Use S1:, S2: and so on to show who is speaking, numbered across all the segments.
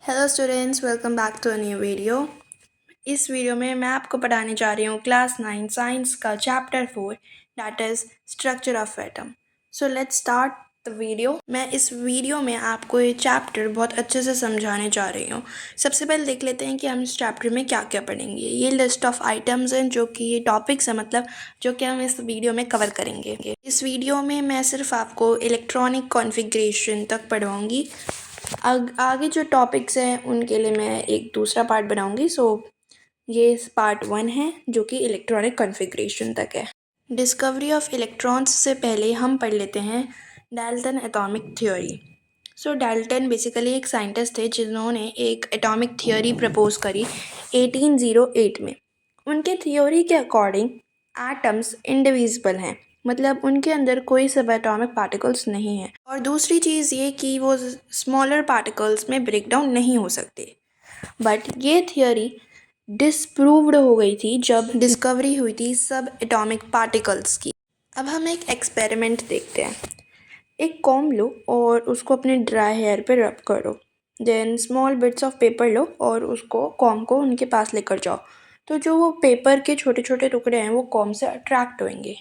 S1: Hello students, welcome back to a new video. इस वीडियो में मैं आपको पढ़ाने जा रही हूँ क्लास 9 साइंस का chapter 4 that is structure of atom. So let's start the video. मैं इस वीडियो में आपको ये चैप्टर बहुत अच्छे से समझाने जा रही हूँ। सबसे पहले देख लेते हैं कि हम इस चैप्टर में क्या क्या पढ़ेंगे। ये लिस्ट ऑफ आइटम्स हैं जो कि ये टॉपिक्स हैं, मतलब जो कि हम इस वीडियो में कवर करेंगे। इस वीडियो में मैं सिर्फ आपको इलेक्ट्रॉनिक कॉन्फ़िगरेशन तक पढ़ाऊँगी। आगे जो टॉपिक्स हैं उनके लिए मैं एक दूसरा पार्ट बनाऊंगी। सो ये पार्ट 1 है जो कि इलेक्ट्रॉनिक कॉन्फ़िगरेशन तक है। डिस्कवरी ऑफ इलेक्ट्रॉन्स से पहले हम पढ़ लेते हैं डाल्टन एटॉमिक थ्योरी। सो डाल्टन बेसिकली एक साइंटिस्ट थे जिन्होंने एक एटॉमिक थ्योरी प्रपोज करी 1808 में। उनके थ्योरी के अकॉर्डिंग एटम्स इंडिविजिबल हैं, मतलब उनके अंदर कोई सब एटॉमिक पार्टिकल्स नहीं है। और दूसरी चीज़ ये कि वो स्मॉलर पार्टिकल्स में ब्रेक डाउन नहीं हो सकते। बट ये थियोरी डिसप्रूव्ड हो गई थी जब डिस्कवरी हुई थी सब एटॉमिक पार्टिकल्स की। अब हम एक एक्सपेरिमेंट देखते हैं। एक कॉम्ब लो और उसको अपने ड्राई हेयर पे रब करो। Then small bits of paper लो और उसको कॉम्ब को उनके पास लेकर जाओ। तो जो वो पेपर के छोटे छोटे टुकड़े हैं वो कॉम्ब से अट्रैक्ट होंगे।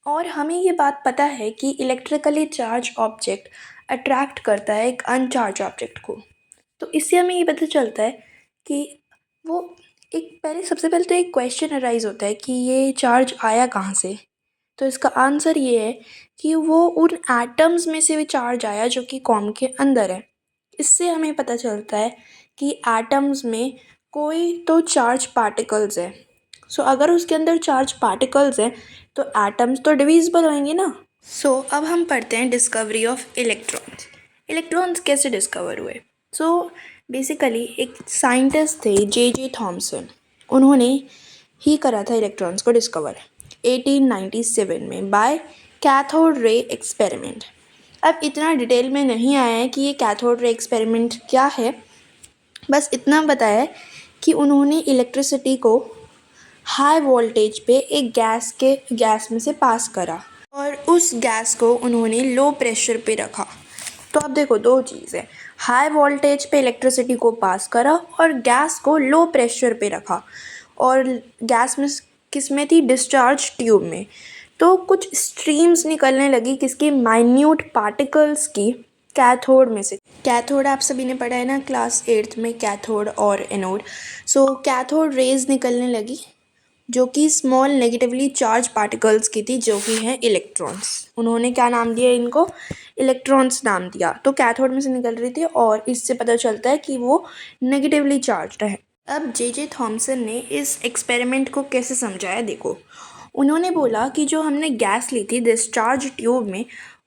S1: और हमें ये बात पता है कि इलेक्ट्रिकली चार्ज ऑब्जेक्ट अट्रैक्ट करता है एक अनचार्ज ऑब्जेक्ट को। तो इससे हमें ये पता चलता है कि वो सबसे पहले तो एक क्वेश्चन अराइज होता है कि ये चार्ज आया कहाँ से। तो इसका आंसर ये है कि वो उन एटम्स में से भी चार्ज आया जो कि कॉम्ब के अंदर है। इससे हमें पता चलता है कि एटम्स में कोई तो चार्ज पार्टिकल्स है। सो अगर उसके अंदर चार्ज पार्टिकल्स हैं तो एटम्स तो डिविजिबल होंगे ना। सो अब हम पढ़ते हैं डिस्कवरी ऑफ इलेक्ट्रॉन्स। इलेक्ट्रॉन्स कैसे डिस्कवर हुए। सो बेसिकली एक साइंटिस्ट थे जे थॉमसन। उन्होंने ही करा था इलेक्ट्रॉन्स को डिस्कवर 1897 में बाय कैथोड रे एक्सपेरिमेंट। अब इतना डिटेल में नहीं आया है कि ये कैथोड रे एक्सपेरिमेंट क्या है, बस इतना बताया है कि उन्होंने इलेक्ट्रिसिटी को हाई वोल्टेज पे एक गैस में से पास करा और उस गैस को उन्होंने लो प्रेशर पे रखा। तो अब देखो दो चीज़ है, हाई वोल्टेज पे इलेक्ट्रिसिटी को पास करा और गैस को लो प्रेशर पे रखा। और गैस में किस में थी, डिस्चार्ज ट्यूब में। तो कुछ स्ट्रीम्स निकलने लगी किसकी, माइन्यूट पार्टिकल्स की कैथोड में से। कैथोड आप सभी ने पढ़ा है ना क्लास 8th में, कैथोड और एनोड। सो कैथोड रेज निकलने लगी जो कि स्मॉल नेगेटिवली चार्ज पार्टिकल्स की थी जो कि हैं इलेक्ट्रॉन्स। उन्होंने क्या नाम दिया इनको, इलेक्ट्रॉन्स नाम दिया। तो कैथोड में से निकल रही थी और इससे पता चलता है कि वो नेगेटिवली चार्ज्ड है। अब जे थॉमसन ने इस एक्सपेरिमेंट को कैसे समझाया, देखो उन्होंने बोला कि जो हमने गैस ली थी डिस्चार्ज ट्यूब में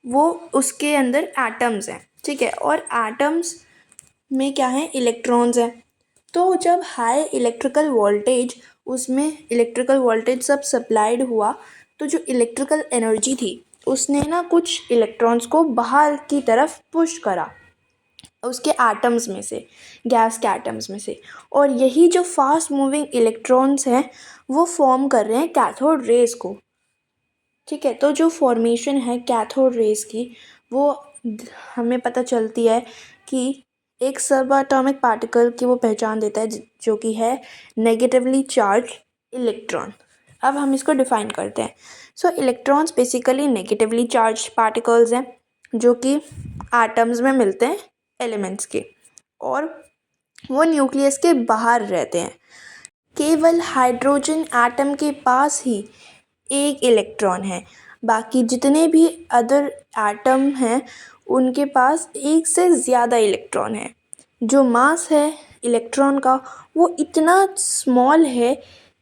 S1: वो उसके अंदर एटम्स हैं, ठीक है, और एटम्स में क्या है, इलेक्ट्रॉन्स हैं। तो जब हाई इलेक्ट्रिकल वोल्टेज सब सप्लाइड हुआ तो जो इलेक्ट्रिकल एनर्जी थी उसने ना कुछ इलेक्ट्रॉन्स को बाहर की तरफ पुश करा उसके एटम्स में से, गैस के एटम्स में से। और यही जो फास्ट मूविंग इलेक्ट्रॉन्स हैं वो फॉर्म कर रहे हैं कैथोड रेज को, ठीक है। तो जो फॉर्मेशन है कैथोड रेज की वो हमें पता चलती है कि एक सब एटॉमिक पार्टिकल की वो पहचान देता है जो कि है नेगेटिवली चार्ज इलेक्ट्रॉन। अब हम इसको डिफाइन करते हैं। सो electrons basically negatively charge particles हैं जो कि एटम्स में मिलते हैं एलिमेंट्स के, और वो न्यूक्लियस के बाहर रहते हैं। केवल हाइड्रोजन एटम के पास ही एक इलेक्ट्रॉन है, बाकी जितने भी अदर एटम हैं उनके पास एक से ज़्यादा इलेक्ट्रॉन है। जो मास है इलेक्ट्रॉन का वो इतना स्मॉल है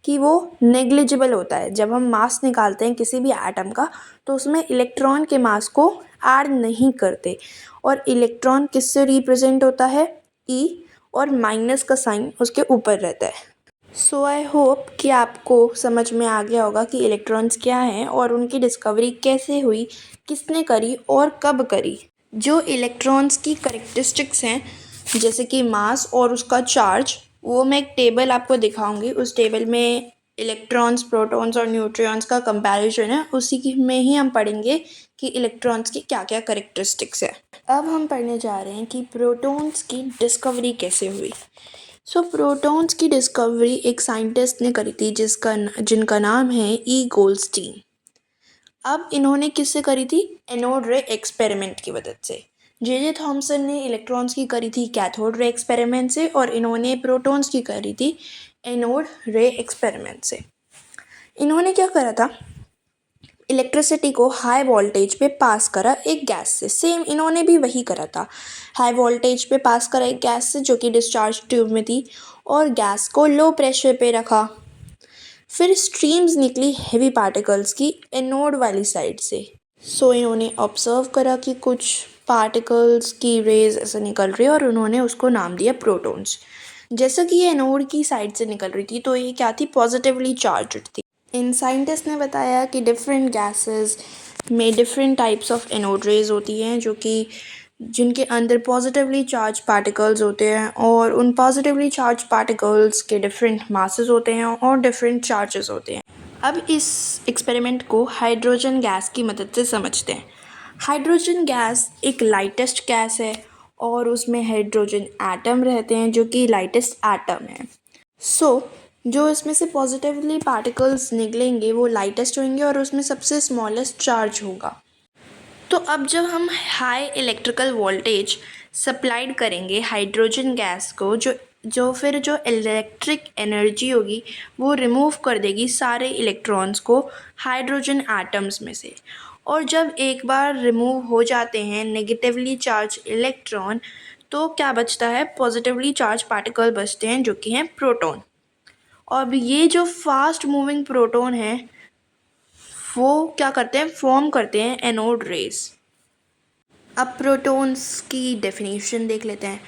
S1: कि वो नेग्लिजिबल होता है। जब हम मास निकालते हैं किसी भी एटम का तो उसमें इलेक्ट्रॉन के मास को ऐड नहीं करते। और इलेक्ट्रॉन किससे रिप्रेजेंट होता है, ई, और माइनस का साइन उसके ऊपर रहता है। सो आई होप कि आपको समझ में आ गया होगा कि इलेक्ट्रॉन्स क्या हैं और उनकी डिस्कवरी कैसे हुई, किसने करी और कब करी। जो इलेक्ट्रॉन्स की करेक्टरिस्टिक्स हैं जैसे कि मास और उसका चार्ज, वो मैं एक टेबल आपको दिखाऊंगी। उस टेबल में इलेक्ट्रॉन्स, प्रोटॉन्स और न्यूट्रॉन्स का कंपैरिजन है, उसी की में ही हम पढ़ेंगे कि इलेक्ट्रॉन्स की क्या क्या करेक्टरिस्टिक्स है। अब हम पढ़ने जा रहे हैं कि प्रोटॉन्स की डिस्कवरी कैसे हुई। प्रोटॉन्स की डिस्कवरी एक साइंटिस्ट ने करी थी जिनका नाम है ई गोल्डस्टीन। अब इन्होंने किससे करी थी? एनोड रे एक्सपेरिमेंट की मदद से। जे थॉमसन ने इलेक्ट्रॉन्स की करी थी कैथोड रे एक्सपेरिमेंट से, और इन्होंने प्रोटॉन्स की करी थी एनोड रे एक्सपेरिमेंट से। इन्होंने क्या करा था? इलेक्ट्रिसिटी को हाई वोल्टेज पे पास करा एक गैस से। सेम इन्होंने भी वही करा था, हाई वोल्टेज पे पास करा एक गैस से जो कि डिस्चार्ज ट्यूब में थी, और गैस को लो प्रेशर पे रखा। फिर स्ट्रीम्स निकली हेवी पार्टिकल्स की एनोड वाली साइड से। इन्होंने ऑब्जर्व करा कि कुछ पार्टिकल्स की रेज ऐसे निकल रही है, और उन्होंने उसको नाम दिया प्रोटॉन्स। जैसा कि ये एनोड की साइड से निकल रही थी, तो ये क्या थी? पॉजिटिवली चार्ज्ड थी। इन साइंटिस्ट ने बताया कि डिफरेंट गैसेस में different types of anode rays होती हैं, जो कि जिनके अंदर पॉजिटिवली चार्ज पार्टिकल्स होते हैं, और उन पॉजिटिवली चार्ज पार्टिकल्स के डिफरेंट मासेस होते हैं और डिफरेंट चार्जेस होते हैं। अब इस एक्सपेरिमेंट को हाइड्रोजन गैस की मदद से समझते हैं। हाइड्रोजन गैस एक लाइटेस्ट गैस है, और उसमें हाइड्रोजन एटम रहते हैं जो कि लाइटेस्ट एटम है। जो इसमें से पॉजिटिवली पार्टिकल्स निकलेंगे वो लाइटेस्ट होंगे, और उसमें सबसे स्मॉलेस्ट चार्ज होगा। तो अब जब हम हाई इलेक्ट्रिकल वोल्टेज सप्लाइड करेंगे हाइड्रोजन गैस को, जो इलेक्ट्रिक एनर्जी होगी वो रिमूव कर देगी सारे इलेक्ट्रॉन्स को हाइड्रोजन एटम्स में से। और जब एक बार रिमूव हो जाते हैं नेगेटिवली चार्ज इलेक्ट्रॉन, तो क्या बचता है? पॉजिटिवली चार्ज पार्टिकल बचते हैं जो कि हैं प्रोटॉन। और ये जो फास्ट मूविंग प्रोटॉन है वो क्या करते हैं? फॉर्म करते हैं एनोड रेज। अब प्रोटॉन्स की डेफिनेशन देख लेते हैं।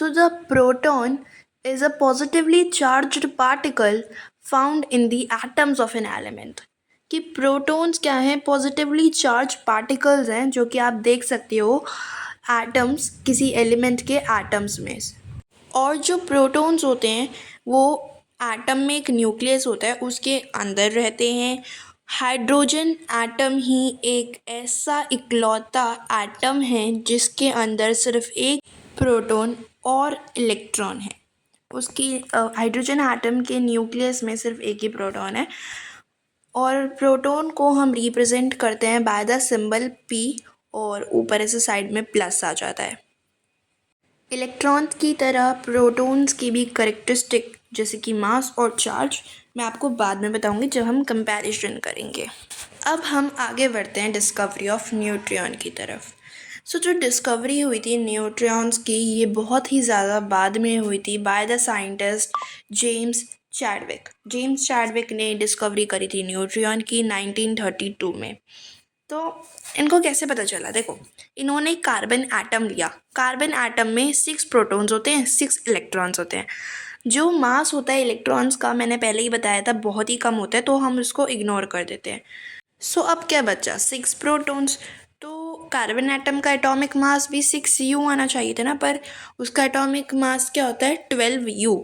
S1: The proton is a positively charged particle found in the atoms of an element. कि प्रोटॉन्स क्या हैं? पॉजिटिवली चार्ज पार्टिकल्स हैं जो कि आप देख सकते हो एटम्स, किसी एलिमेंट के एटम्स में। और जो प्रोटॉन्स होते हैं वो एटम में एक न्यूक्लियस होता है उसके अंदर रहते हैं। हाइड्रोजन एटम ही एक ऐसा इकलौता एटम है जिसके अंदर सिर्फ एक प्रोटॉन और इलेक्ट्रॉन है। उसकी हाइड्रोजन एटम के न्यूक्लियस में सिर्फ एक ही प्रोटॉन है, और प्रोटॉन को हम रिप्रेजेंट करते हैं बाय द सिंबल P, और ऊपर ऐसे साइड में प्लस आ जाता है। इलेक्ट्रॉन्स की तरह प्रोटॉन्स की भी करेक्टरिस्टिक जैसे कि मास और चार्ज मैं आपको बाद में बताऊंगी जब हम कंपैरिजन करेंगे। अब हम आगे बढ़ते हैं डिस्कवरी ऑफ न्यूट्रॉन की तरफ। जो डिस्कवरी हुई थी न्यूट्रॉन्स की, ये बहुत ही ज़्यादा बाद में हुई थी bye the scientist James Chadwick. James Chadwick ने डिस्कवरी करी थी न्यूट्रॉन की 1932 में। तो इनको कैसे पता चला? देखो, इन्होंने कार्बन एटम लिया। कार्बन एटम में 6 प्रोटॉन्स होते हैं, 6 इलेक्ट्रॉन्स होते हैं। जो मास होता है इलेक्ट्रॉन्स का मैंने पहले ही बताया था बहुत ही कम होता है, तो हम उसको इग्नोर कर देते हैं। अब क्या बचा? 6 प्रोटॉन्स। तो कार्बन एटम का एटॉमिक मास भी 6U आना चाहिए था ना, पर उसका एटॉमिक मास क्या होता है? 12U।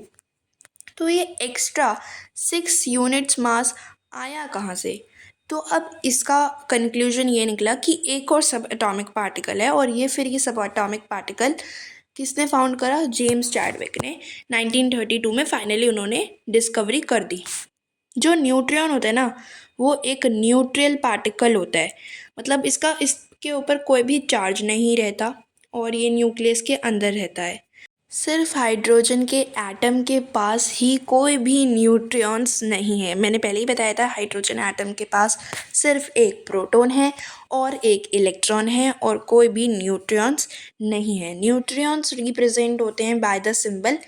S1: तो ये एक्स्ट्रा 6 यूनिट्स मास आया कहाँ से? तो अब इसका कंक्लूजन ये निकला कि एक और सब एटॉमिक पार्टिकल है, और ये सब एटॉमिक पार्टिकल किसने फाउंड करा? जेम्स चैडविक ने 1932 में फाइनली उन्होंने डिस्कवरी कर दी। जो न्यूट्रॉन होता है ना, वो एक न्यूट्रल पार्टिकल होता है, मतलब इसके ऊपर कोई भी चार्ज नहीं रहता, और ये न्यूक्लियस के अंदर रहता है। सिर्फ हाइड्रोजन के एटम के पास ही कोई भी न्यूट्रॉन्स नहीं है। मैंने पहले ही बताया था हाइड्रोजन एटम के पास सिर्फ एक प्रोटॉन है और एक इलेक्ट्रॉन है, और कोई भी न्यूट्रॉन्स नहीं है। न्यूट्रॉन्स रिप्रेजेंट होते हैं बाय द सिंबल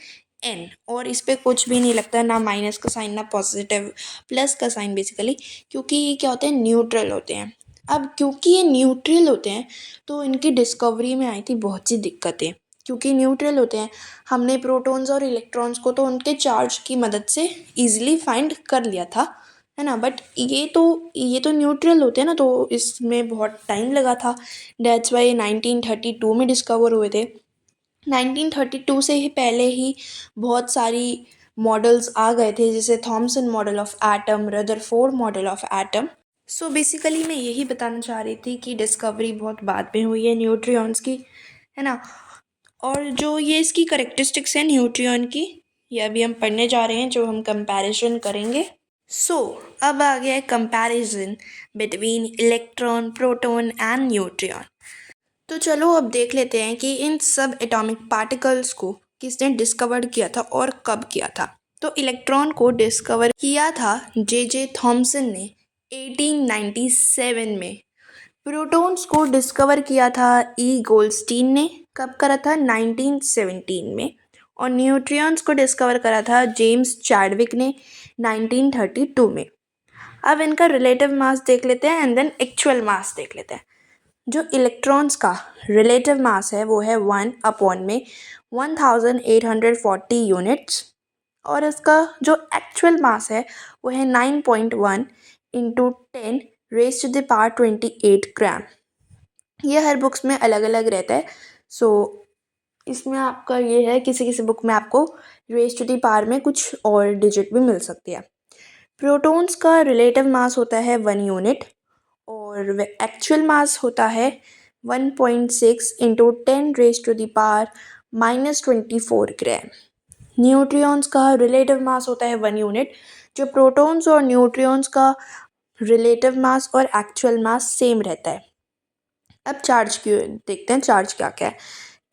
S1: N, और इस पर कुछ भी नहीं लगता, ना माइनस का साइन ना पॉजिटिव प्लस का साइन, बेसिकली क्योंकि ये क्या होते हैं? न्यूट्रल होते हैं। अब क्योंकि ये न्यूट्रल होते हैं तो इनकी डिस्कवरी में आई थी बहुत सी दिक्कतें। क्योंकि न्यूट्रल होते हैं, हमने प्रोटॉन्स और इलेक्ट्रॉन्स को तो उनके चार्ज की मदद से ईजिली फाइंड कर लिया था, है ना, बट ये तो न्यूट्रल होते हैं ना, तो इसमें बहुत टाइम लगा था। दैट्स वाई 1932 में डिस्कवर हुए थे। 1932 से ही पहले ही बहुत सारी मॉडल्स आ गए थे, जैसे Thompson model of atom, Rutherford model of atom. So basically मैं यही बताना चाह रही थी कि डिस्कवरी बहुत बाद में हुई है न्यूट्रियॉन्स की, है ना। और जो ये इसकी करेक्टरिस्टिक्स हैं न्यूट्रियॉन की, ये अभी हम पढ़ने जा रहे हैं, जो हम कंपैरिजन करेंगे। सो अब आ गया है comparison between electron, proton and neutron. तो चलो अब देख लेते हैं कि इन सब एटॉमिक पार्टिकल्स को किसने डिस्कवर किया था और कब किया था। तो इलेक्ट्रॉन को डिस्कवर किया था जे थॉमसन ने 1897 में। प्रोटॉन्स को डिस्कवर किया था ई गोल्डस्टीन ने। कब करा था? 1917 में। और न्यूट्रियॉन्स को डिस्कवर करा था जेम्स चैडविक ने 1932 में। अब इनका रिलेटिव मास देख लेते हैं एंड देन एक्चुअल मास देख लेते हैं। जो इलेक्ट्रॉन्स का रिलेटिव मास है वो है 1 में 1840 यूनिट्स, और इसका जो एक्चुअल मास है वो है 9.1 into 10 raise to the power 28 gram. ये हर बुक्स में अलग अलग रहता है। सो इसमें आपका ये है, किसी किसी बुक में आपको रेज टू द पावर में कुछ और डिजिट भी मिल सकती है। प्रोटॉन्स का रिलेटिव मास होता है 1 यूनिट, और एक्चुअल मास होता है 1.6 into 10 raise to the power -24 gram. Neutrons का रिलेटिव मास होता है 1 यूनिट। जो प्रोटॉन्स और न्यूट्रियॉन्स का रिलेटिव मास और एक्चुअल मास सेम रहता है। अब चार्ज की देखते हैं, चार्ज क्या क्या है।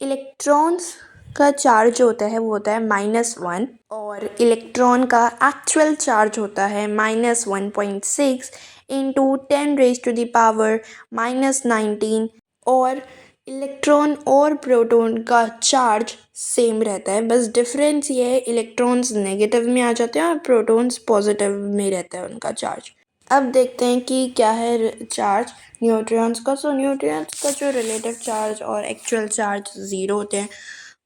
S1: इलेक्ट्रॉन्स का चार्ज जो होता है वो होता है -1, और इलेक्ट्रॉन का एक्चुअल चार्ज होता है -1.6 into 10 raise to the power -19। और इलेक्ट्रॉन और प्रोटॉन का चार्ज सेम रहता है, बस डिफरेंस ये है इलेक्ट्रॉन्स नेगेटिव में आ जाते हैं और प्रोटॉन्स पॉजिटिव में रहता है उनका चार्ज। अब देखते हैं कि क्या है चार्ज न्यूट्रियॉन्स का। सो न्यूट्रियॉन्स का जो रिलेटिव चार्ज और एक्चुअल चार्ज ज़ीरो होते हैं,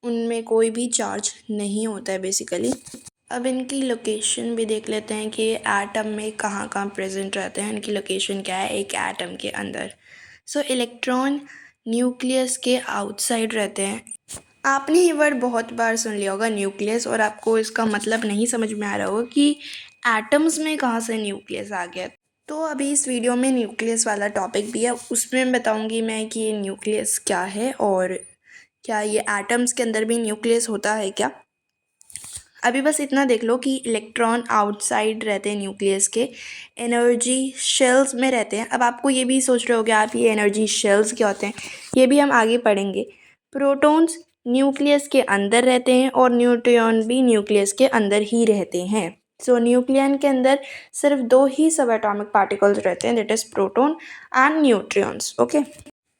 S1: उनमें कोई भी चार्ज नहीं होता है बेसिकली। अब इनकी लोकेशन भी देख लेते हैं कि एटम में कहाँ कहाँ प्रेजेंट रहते हैं। इनकी लोकेशन क्या है एक एटम के अंदर। सो इलेक्ट्रॉन न्यूक्लियस के आउटसाइड रहते हैं। आपने ये वर्ड बहुत बार सुन लिया होगा न्यूक्लियस, और आपको इसका मतलब नहीं समझ में आ रहा होगा कि एटम्स में कहाँ से न्यूक्लियस आ गया। तो अभी इस वीडियो में न्यूक्लियस वाला टॉपिक भी है, उसमें बताऊंगी मैं कि ये न्यूक्लियस क्या है और क्या ये एटम्स के अंदर भी न्यूक्लियस होता है क्या। अभी बस इतना देख लो कि इलेक्ट्रॉन आउटसाइड रहते हैं न्यूक्लियस के, एनर्जी शेल्स में रहते हैं। अब आपको ये भी सोच रहे होगे आप ये एनर्जी शेल्स क्या होते हैं, ये भी हम आगे पढ़ेंगे। प्रोटॉन्स न्यूक्लियस के अंदर रहते हैं और न्यूट्रियॉन भी न्यूक्लियस के अंदर ही रहते हैं। सो न्यूक्लियन के अंदर सिर्फ दो ही सब एटॉमिक पार्टिकल्स रहते हैं, that is proton and neutrons. Okay,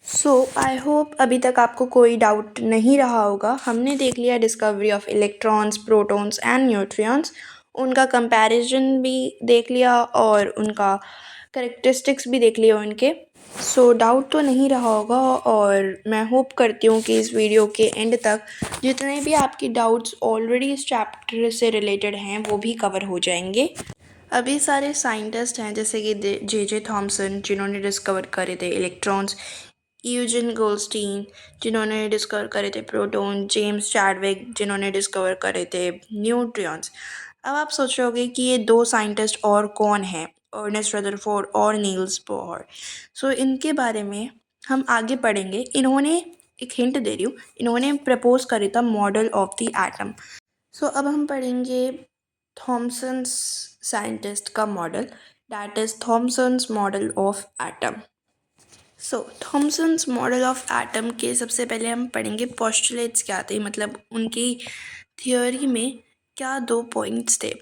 S1: so I hope अभी तक आपको कोई डाउट नहीं रहा होगा। हमने देख लिया discovery of electrons, protons and neutrons, उनका कंपैरिजन भी देख लिया और उनका करेक्टरिस्टिक्स भी देख लिया उनके। सो डाउट तो नहीं रहा होगा, और मैं होप करती हूँ कि इस वीडियो के एंड तक जितने भी आपकी डाउट्स ऑलरेडी इस चैप्टर से रिलेटेड हैं वो भी कवर हो जाएंगे। अभी सारे साइंटिस्ट हैं जैसे कि जे थॉमसन जिन्होंने डिस्कवर करे थे इलेक्ट्रॉन्स, यूजिन गोल्डस्टीन जिन्होंने डिस्कवर करे थे प्रोटॉन, जेम्स चैडविक जिन्होंने डिस्कवर करे थे न्यूट्रियॉन्स। अब आप सोच रहे होगे कि ये दो साइंटिस्ट और कौन हैं, अर्नेस्ट रदरफोर्ड और नील्स बोहर। सो इनके बारे में हम आगे पढ़ेंगे। इन्होंने, एक हिंट दे रही हूँ, इन्होंने प्रपोज करी था मॉडल ऑफ द एटम। सो अब हम पढ़ेंगे थॉमसन्स साइंटिस्ट का model, that is Thomson's model of atom. So Thomson's model of atom के सबसे पहले हम पढ़ेंगे पोस्टुलेट्स क्या थे, मतलब उनकी थियोरी में क्या दो पॉइंट्स थे।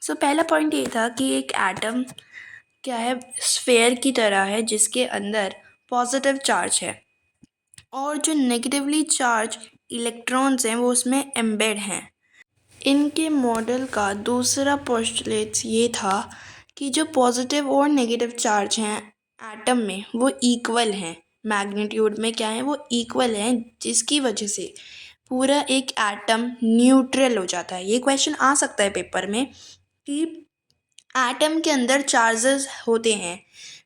S1: सो पहला पॉइंट ये था कि एक एटम क्या है, स्फेयर की तरह है जिसके अंदर पॉजिटिव चार्ज है, और जो नेगेटिवली चार्ज इलेक्ट्रॉन्स हैं वो उसमें एम्बेड हैं। इनके मॉडल का दूसरा पोस्टुलेट्स ये था कि जो पॉजिटिव और नेगेटिव चार्ज हैं एटम में वो इक्वल हैं, मैग्नीट्यूड में क्या है वो इक्वल हैं, जिसकी वजह से पूरा एक एटम न्यूट्रल हो जाता है। ये क्वेश्चन आ सकता है पेपर में कि एटम के अंदर चार्जेस होते हैं,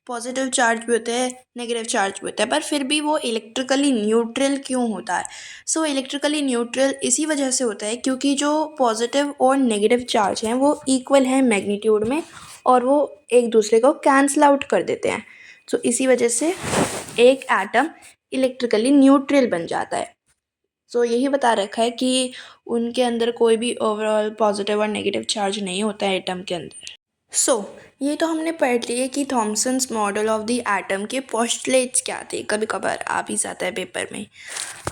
S1: पॉजिटिव चार्ज भी होता है, नेगेटिव चार्ज भी होता है, पर फिर भी वो इलेक्ट्रिकली न्यूट्रल क्यों होता है? सो इलेक्ट्रिकली न्यूट्रल इसी वजह से होता है क्योंकि जो पॉजिटिव और नेगेटिव चार्ज हैं वो इक्वल हैं मैग्नीट्यूड में और वो एक दूसरे को कैंसल आउट कर देते हैं। तो इसी वजह से एक एटम इलेक्ट्रिकली न्यूट्रल बन जाता है। सो यही बता रखा है कि उनके अंदर कोई भी ओवरऑल पॉजिटिव और नेगेटिव चार्ज नहीं होता है एटम के अंदर। ये तो हमने पढ़ लिया कि Thomson's model of the atom के पोस्टुलेट्स क्या थे, कभी कभार आ भी जाता है पेपर में।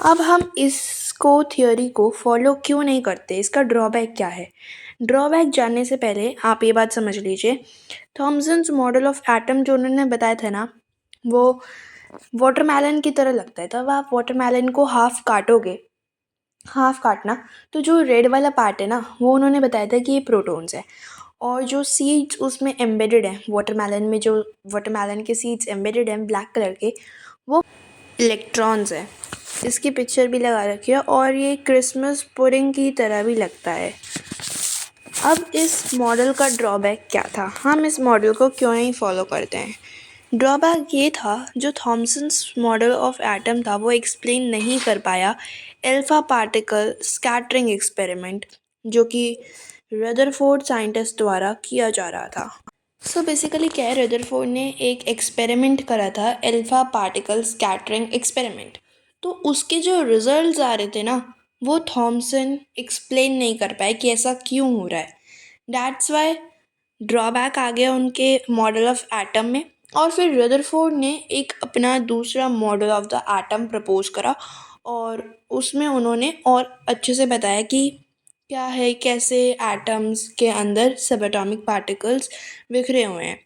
S1: अब हम इसको थियोरी को फॉलो क्यों नहीं करते, इसका ड्रॉबैक क्या है? ड्रॉबैक जानने से पहले आप ये बात समझ लीजिए, थॉमसन्स मॉडल ऑफ एटम जो उन्होंने बताया था ना, वो वाटरमेलन की तरह लगता है। तब आप वाटरमेलन को हाफ काटोगे, हाफ काटना, तो जो रेड वाला पार्ट है ना, वो उन्होंने बताया था कि ये प्रोटॉन्स है, और जो सीड्स उसमें एम्बेडेड हैं, वाटरमेलन में जो वाटरमेलन के सीड्स एम्बेडेड हैं ब्लैक कलर के, वो इलेक्ट्रॉन्स हैं। इसकी पिक्चर भी लगा रखी है और ये क्रिसमस पुडिंग की तरह भी लगता है। अब इस मॉडल का ड्रॉबैक क्या था, हम इस मॉडल को क्यों नहीं फॉलो करते हैं? ड्रॉबैक ये था, जो थॉमसन्स मॉडल ऑफ एटम था वो एक्सप्लेन नहीं कर पाया अल्फा पार्टिकल स्कैटरिंग एक्सपेरिमेंट, जो कि रदरफोर्ड साइंटिस्ट द्वारा किया जा रहा था। बेसिकली क्या है, रदरफोर्ड ने एक एक्सपेरिमेंट करा था, अल्फा पार्टिकल स्कैटरिंग एक्सपेरिमेंट। तो उसके जो रिजल्ट्स आ रहे थे ना, वो थॉमसन एक्सप्लेन नहीं कर पाए कि ऐसा क्यों हो रहा है। दैट्स वाई ड्रॉबैक आ गया उनके मॉडल ऑफ एटम में। और फिर रदरफोर्ड ने एक अपना दूसरा model of the atom propose करा और उसमें उन्होंने और अच्छे से बताया कि क्या है, कैसे एटम्स के अंदर सब एटॉमिक पार्टिकल्स बिखरे हुए हैं।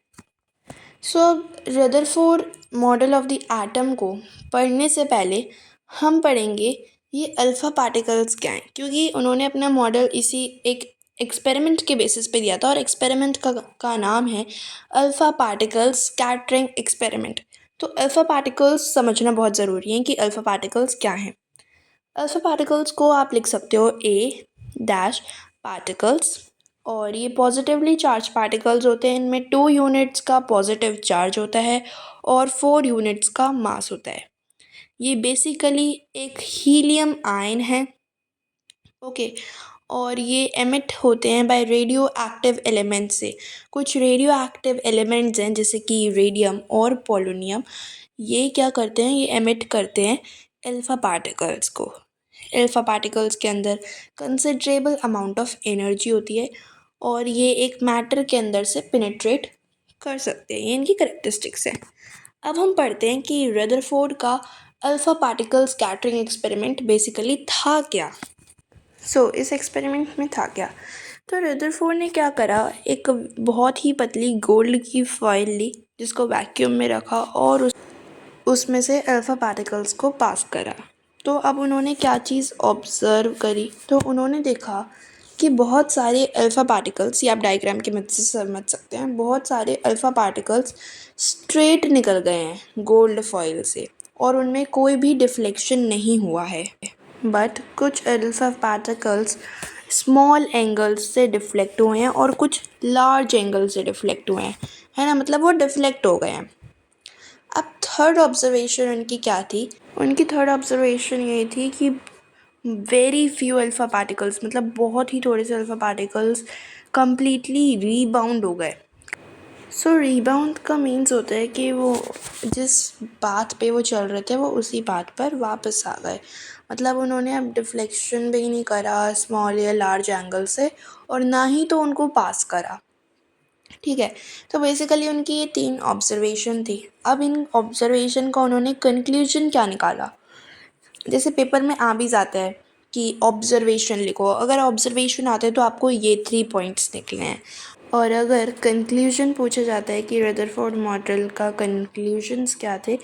S1: Rutherford model of the atom को पढ़ने से पहले हम पढ़ेंगे ये अल्फ़ा पार्टिकल्स क्या हैं, क्योंकि उन्होंने अपना मॉडल इसी एक एक्सपेरिमेंट के बेसिस पे दिया था और एक्सपेरिमेंट का नाम है अल्फ़ा पार्टिकल्स स्कैटरिंग एक्सपेरिमेंट। तो अल्फ़ा पार्टिकल्स समझना बहुत ज़रूरी है कि अल्फ़ा पार्टिकल्स क्या हैं। अल्फ़ा पार्टिकल्स को आप लिख सकते हो ए डैश पार्टिकल्स, और ये पॉजिटिवली चार्ज पार्टिकल्स होते हैं। इनमें 2 यूनिट्स का पॉजिटिव चार्ज होता है और 4 यूनिट्स का मास होता है। ये बेसिकली एक हीलियम आयन है, ओके। और ये एमिट होते हैं बाय रेडियो एक्टिव एलिमेंट से। कुछ रेडियो एक्टिव एलिमेंट्स हैं जैसे कि रेडियम और पोलोनियम, ये क्या करते हैं, ये एमिट करते हैं अल्फ़ा पार्टिकल्स को। अल्फ़ा पार्टिकल्स के अंदर कंसिडरेबल अमाउंट ऑफ एनर्जी होती है और ये एक मैटर के अंदर से पेनिट्रेट कर सकते हैं, ये इनकी करेक्टरिस्टिक्स हैं। अब हम पढ़ते हैं कि रदरफोर्ड का alpha particle scattering experiment basically था क्या। इस एक्सपेरिमेंट में था क्या, तो रदरफोर्ड ने क्या करा, एक बहुत ही पतली गोल्ड की फॉइल ली जिसको वैक्यूम में रखा और उसमें से अल्फ़ा पार्टिकल्स को पास करा। तो अब उन्होंने क्या चीज़ ऑब्ज़र्व करी, तो उन्होंने देखा कि बहुत सारे अल्फ़ा पार्टिकल्स, ये आप डायग्राम की मदद से समझ सकते हैं, बहुत सारे अल्फ़ा पार्टिकल्स स्ट्रेट निकल गए हैं गोल्ड फॉइल से और उनमें कोई भी डिफ्लेक्शन नहीं हुआ है। बट कुछ अल्फ़ा पार्टिकल्स स्मॉल एंगल्स से डिफ्लेक्ट हुए हैं और कुछ लार्ज एंगल से डिफ्लेक्ट हुए हैं, है ना, मतलब वो डिफ्लेक्ट हो गए हैं। अब थर्ड ऑब्जर्वेशन उनकी क्या थी, उनकी थर्ड ऑब्जर्वेशन ये थी कि वेरी फ्यू अल्फ़ा पार्टिकल्स, मतलब बहुत ही थोड़े से अल्फ़ा पार्टिकल्स कम्प्लीटली रीबाउंड हो गए। रीबाउंड का मीन्स होता है कि वो जिस बात पे वो चल रहे थे वो उसी बात पर वापस आ गए, मतलब उन्होंने अब डिफ्लेक्शन भी नहीं करा स्मॉल या लार्ज एंगल से और ना ही तो उनको पास करा, ठीक है। तो बेसिकली उनकी ये 3 ऑब्जर्वेशन थी। अब इन ऑब्जर्वेशन का उन्होंने कंक्लूजन क्या निकाला, जैसे पेपर में आ भी जाता है कि ऑब्जर्वेशन लिखो, अगर ऑब्जर्वेशन आते हैं तो आपको ये 3 पॉइंट्स निकले हैं, और अगर कंक्लूजन पूछा जाता है कि रदरफोर्ड मॉडल का कंक्लूजन्स क्या थे,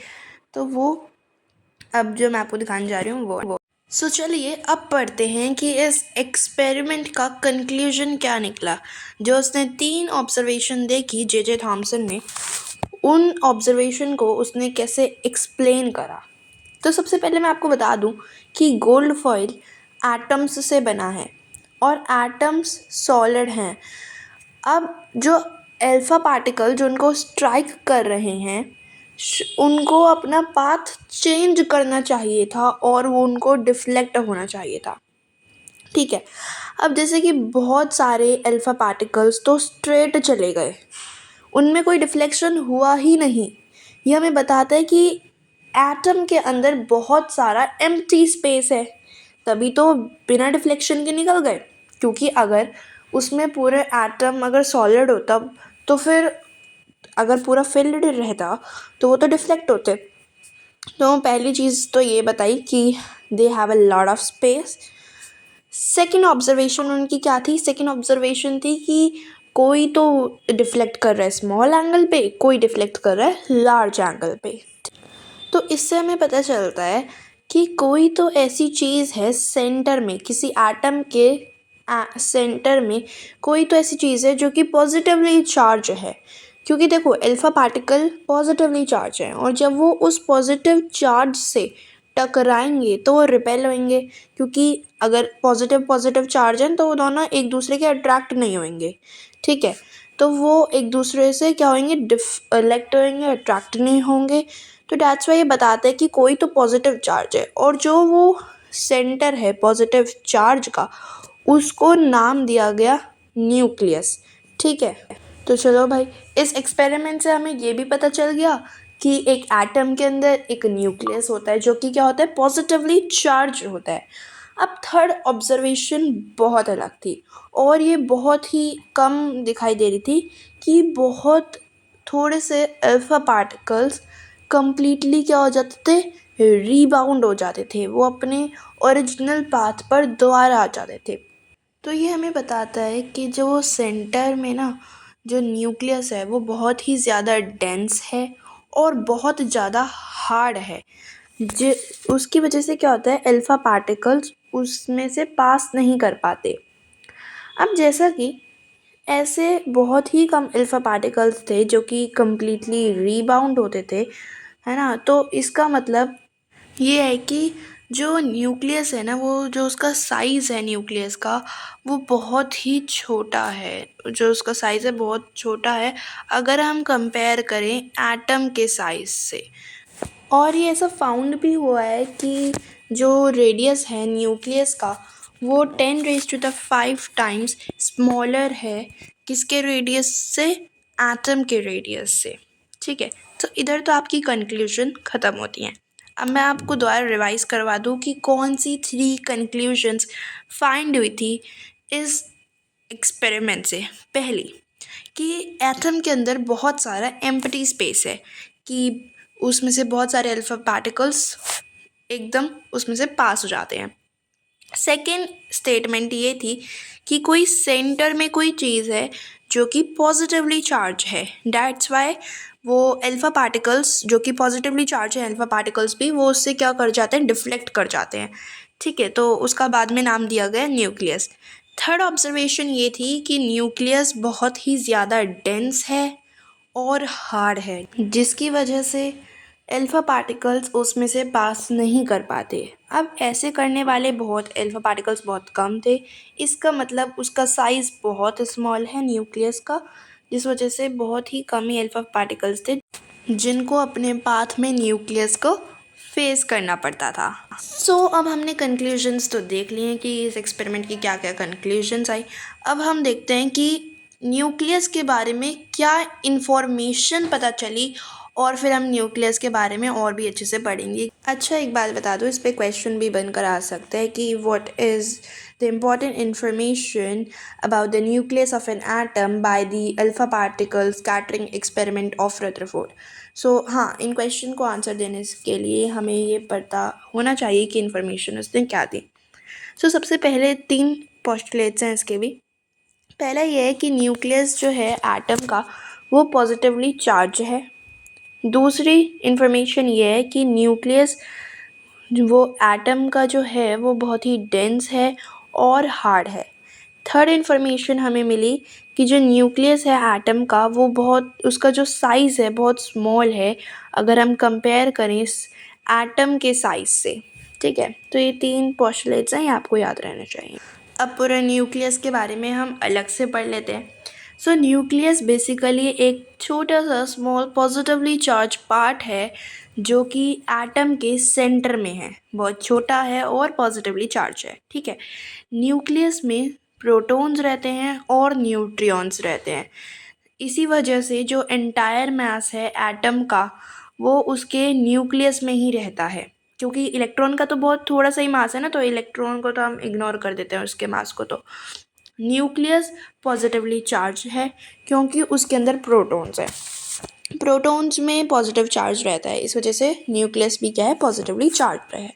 S1: तो वो अब जो मैं आपको दिखाने जा रही हूँ वो चलिए अब पढ़ते हैं कि इस एक्सपेरिमेंट का कंक्लूजन क्या निकला। जो उसने 3 ऑब्जर्वेशन देखी जे थॉमसन ने, उन ऑब्जर्वेशन को उसने कैसे एक्सप्लेन करा। तो सबसे पहले मैं आपको बता दूं कि गोल्ड फॉइल एटम्स से बना है और एटम्स सॉलिड हैं। अब जो अल्फ़ा पार्टिकल जो उनको स्ट्राइक कर रहे हैं उनको अपना पाथ चेंज करना चाहिए था और वो उनको डिफ्लेक्ट होना चाहिए था। ठीक है, अब जैसे कि बहुत सारे अल्फ़ा पार्टिकल्स तो स्ट्रेट चले गए, उनमें कोई डिफ्लेक्शन हुआ ही नहीं। ये हमें बताता है कि एटम के अंदर बहुत सारा एम्प्टी स्पेस है, तभी तो बिना डिफ्लेक्शन के निकल गए। क्योंकि अगर उसमें पूरे एटम अगर सॉलिड होता तो फिर अगर पूरा फिल्ड रहता तो वो तो डिफ्लेक्ट होते। तो पहली चीज़ तो ये बताई कि they have a lot of space. Second observation उनकी क्या थी? सेकेंड ऑब्जर्वेशन थी कि कोई तो डिफ्लेक्ट कर रहा है स्मॉल एंगल पे, कोई डिफ्लेक्ट कर रहा है लार्ज एंगल पे। तो इससे हमें पता चलता है कि कोई तो ऐसी चीज़ है सेंटर में, किसी एटम के सेंटर में कोई तो ऐसी चीज़ है जो कि पॉजिटिवली चार्ज है। क्योंकि देखो अल्फ़ा पार्टिकल पॉजिटिवली चार्ज है और जब वो उस पॉजिटिव चार्ज से टकराएंगे तो वो रिपेल होंगे। क्योंकि अगर पॉजिटिव पॉजिटिव चार्ज है तो वो दोनों एक दूसरे के अट्रैक्ट नहीं होंगे। ठीक है, तो वो एक दूसरे से क्या होंगे, डिफ्लेक्ट होंगे, अट्रैक्ट नहीं होंगे। तो डैट्स वाई ये बताते हैं कि कोई तो पॉजिटिव चार्ज है और जो वो सेंटर है पॉजिटिव चार्ज का उसको नाम दिया गया न्यूक्लियस। ठीक है, तो चलो भाई, इस एक्सपेरिमेंट से हमें ये भी पता चल गया कि एक एटम के अंदर एक न्यूक्लियस होता है जो कि क्या होता है, पॉजिटिवली चार्ज होता है। अब थर्ड ऑब्जर्वेशन बहुत अलग थी और ये बहुत ही कम दिखाई दे रही थी कि बहुत थोड़े से अल्फ़ा पार्टिकल्स कंप्लीटली क्या हो जाते थे, रीबाउंड हो जाते थे, वो अपने ओरिजिनल पाथ पर दोबारा आ जाते थे। तो ये हमें बताता है कि जो सेंटर में ना जो न्यूक्लियस है वो बहुत ही ज़्यादा डेंस है और बहुत ज़्यादा हार्ड है। जो उसकी वजह से क्या होता है, अल्फ़ा पार्टिकल्स उसमें से पास नहीं कर पाते। अब जैसा कि ऐसे बहुत ही कम अल्फ़ा पार्टिकल्स थे जो कि कम्प्लीटली रीबाउंड होते थे, है ना। तो इसका मतलब ये है कि जो न्यूक्लियस है ना, वो जो उसका साइज़ है न्यूक्लियस का वो बहुत ही छोटा है। जो उसका साइज़ है बहुत छोटा है अगर हम कंपेयर करें एटम के साइज़ से। और ये ऐसा फाउंड भी हुआ है कि जो रेडियस है न्यूक्लियस का वो 10⁵ टाइम्स स्मॉलर है किसके रेडियस से, एटम के रेडियस से। ठीक है, तो इधर तो आपकी कंक्लूजन ख़त्म होती हैं। अब मैं आपको दोबारा रिवाइज करवा दूँ कि कौन सी 3 कंक्लूजन्स फाइंड हुई थी इस एक्सपेरिमेंट से। पहली कि एटम के अंदर बहुत सारा एम्प्टी स्पेस है, कि उसमें से बहुत सारे अल्फ़ा पार्टिकल्स एकदम उसमें से पास हो जाते हैं। सेकेंड स्टेटमेंट ये थी कि कोई सेंटर में कोई चीज़ है जो कि पॉजिटिवली चार्ज है, डैट्स वाई वो अल्फ़ा पार्टिकल्स जो कि पॉजिटिवली चार्ज है, अल्फ़ा पार्टिकल्स भी वो उससे क्या कर जाते हैं, डिफ्लेक्ट कर जाते हैं। ठीक है, तो उसका बाद में नाम दिया गया न्यूक्लियस। थर्ड ऑब्जर्वेशन ये थी कि न्यूक्लियस बहुत ही ज़्यादा डेंस है और हार्ड है जिसकी वजह से अल्फ़ा पार्टिकल्स उसमें से पास नहीं कर पाते। अब ऐसे करने वाले बहुत अल्फ़ा पार्टिकल्स बहुत कम थे, इसका मतलब उसका साइज़ बहुत स्मॉल है न्यूक्लियस का, जिस वजह से बहुत ही कम ही अल्फ़ा पार्टिकल्स थे जिनको अपने पाथ में न्यूक्लियस को फेस करना पड़ता था। अब हमने कंक्लूजन्स तो देख लिए हैं कि इस एक्सपेरिमेंट की क्या क्या कंक्लूजन्स आई। अब हम देखते हैं कि न्यूक्लियस के बारे में क्या इन्फॉर्मेशन पता चली और फिर हम न्यूक्लियस के बारे में और भी अच्छे से पढ़ेंगे। अच्छा, एक बात बता दो, इस पे क्वेश्चन भी बनकर आ सकता है कि what is the important information about the nucleus of an atom by the alpha particle scattering experiment of Rutherford. हाँ, इन क्वेश्चन को आंसर देने के लिए हमें ये पता होना चाहिए कि इन्फॉर्मेशन उसने क्या दी। सबसे पहले 3 पोस्टुलेट्स हैं इसके भी। पहला ये है कि न्यूक्लियस जो है एटम का वो पॉजिटिवली चार्ज है। दूसरी इन्फॉर्मेशन ये है कि न्यूक्लियस वो एटम का जो है वो बहुत ही डेंस है और हार्ड है। थर्ड इन्फॉर्मेशन हमें मिली कि जो न्यूक्लियस है एटम का वो बहुत, उसका जो साइज़ है बहुत स्मॉल है अगर हम कंपेयर करें इस एटम के साइज़ से। ठीक है, तो ये 3 पोस्टुलेट्स हैं, ये आपको याद रहना चाहिए। अब पूरा न्यूक्लियस के बारे में हम अलग से पढ़ लेते हैं। सो न्यूक्लियस बेसिकली एक छोटा सा स्मॉल पॉजिटिवली चार्ज पार्ट है जो कि एटम के सेंटर में है, बहुत छोटा है और पॉजिटिवली चार्ज है। ठीक है, न्यूक्लियस में प्रोटॉन्स रहते हैं और न्यूट्रियॉन्स रहते हैं। इसी वजह से जो एंटायर मास है एटम का वो उसके न्यूक्लियस में ही रहता है, क्योंकि इलेक्ट्रॉन का तो बहुत थोड़ा सा ही मास है ना, तो इलेक्ट्रॉन को तो हम इग्नोर कर देते हैं उसके मास को। तो न्यूक्लियस पॉजिटिवली चार्ज है क्योंकि उसके अंदर प्रोटॉन्स है, प्रोटॉन्स में पॉजिटिव चार्ज रहता है, इस वजह से न्यूक्लियस भी क्या है, पॉजिटिवली चार्ज है।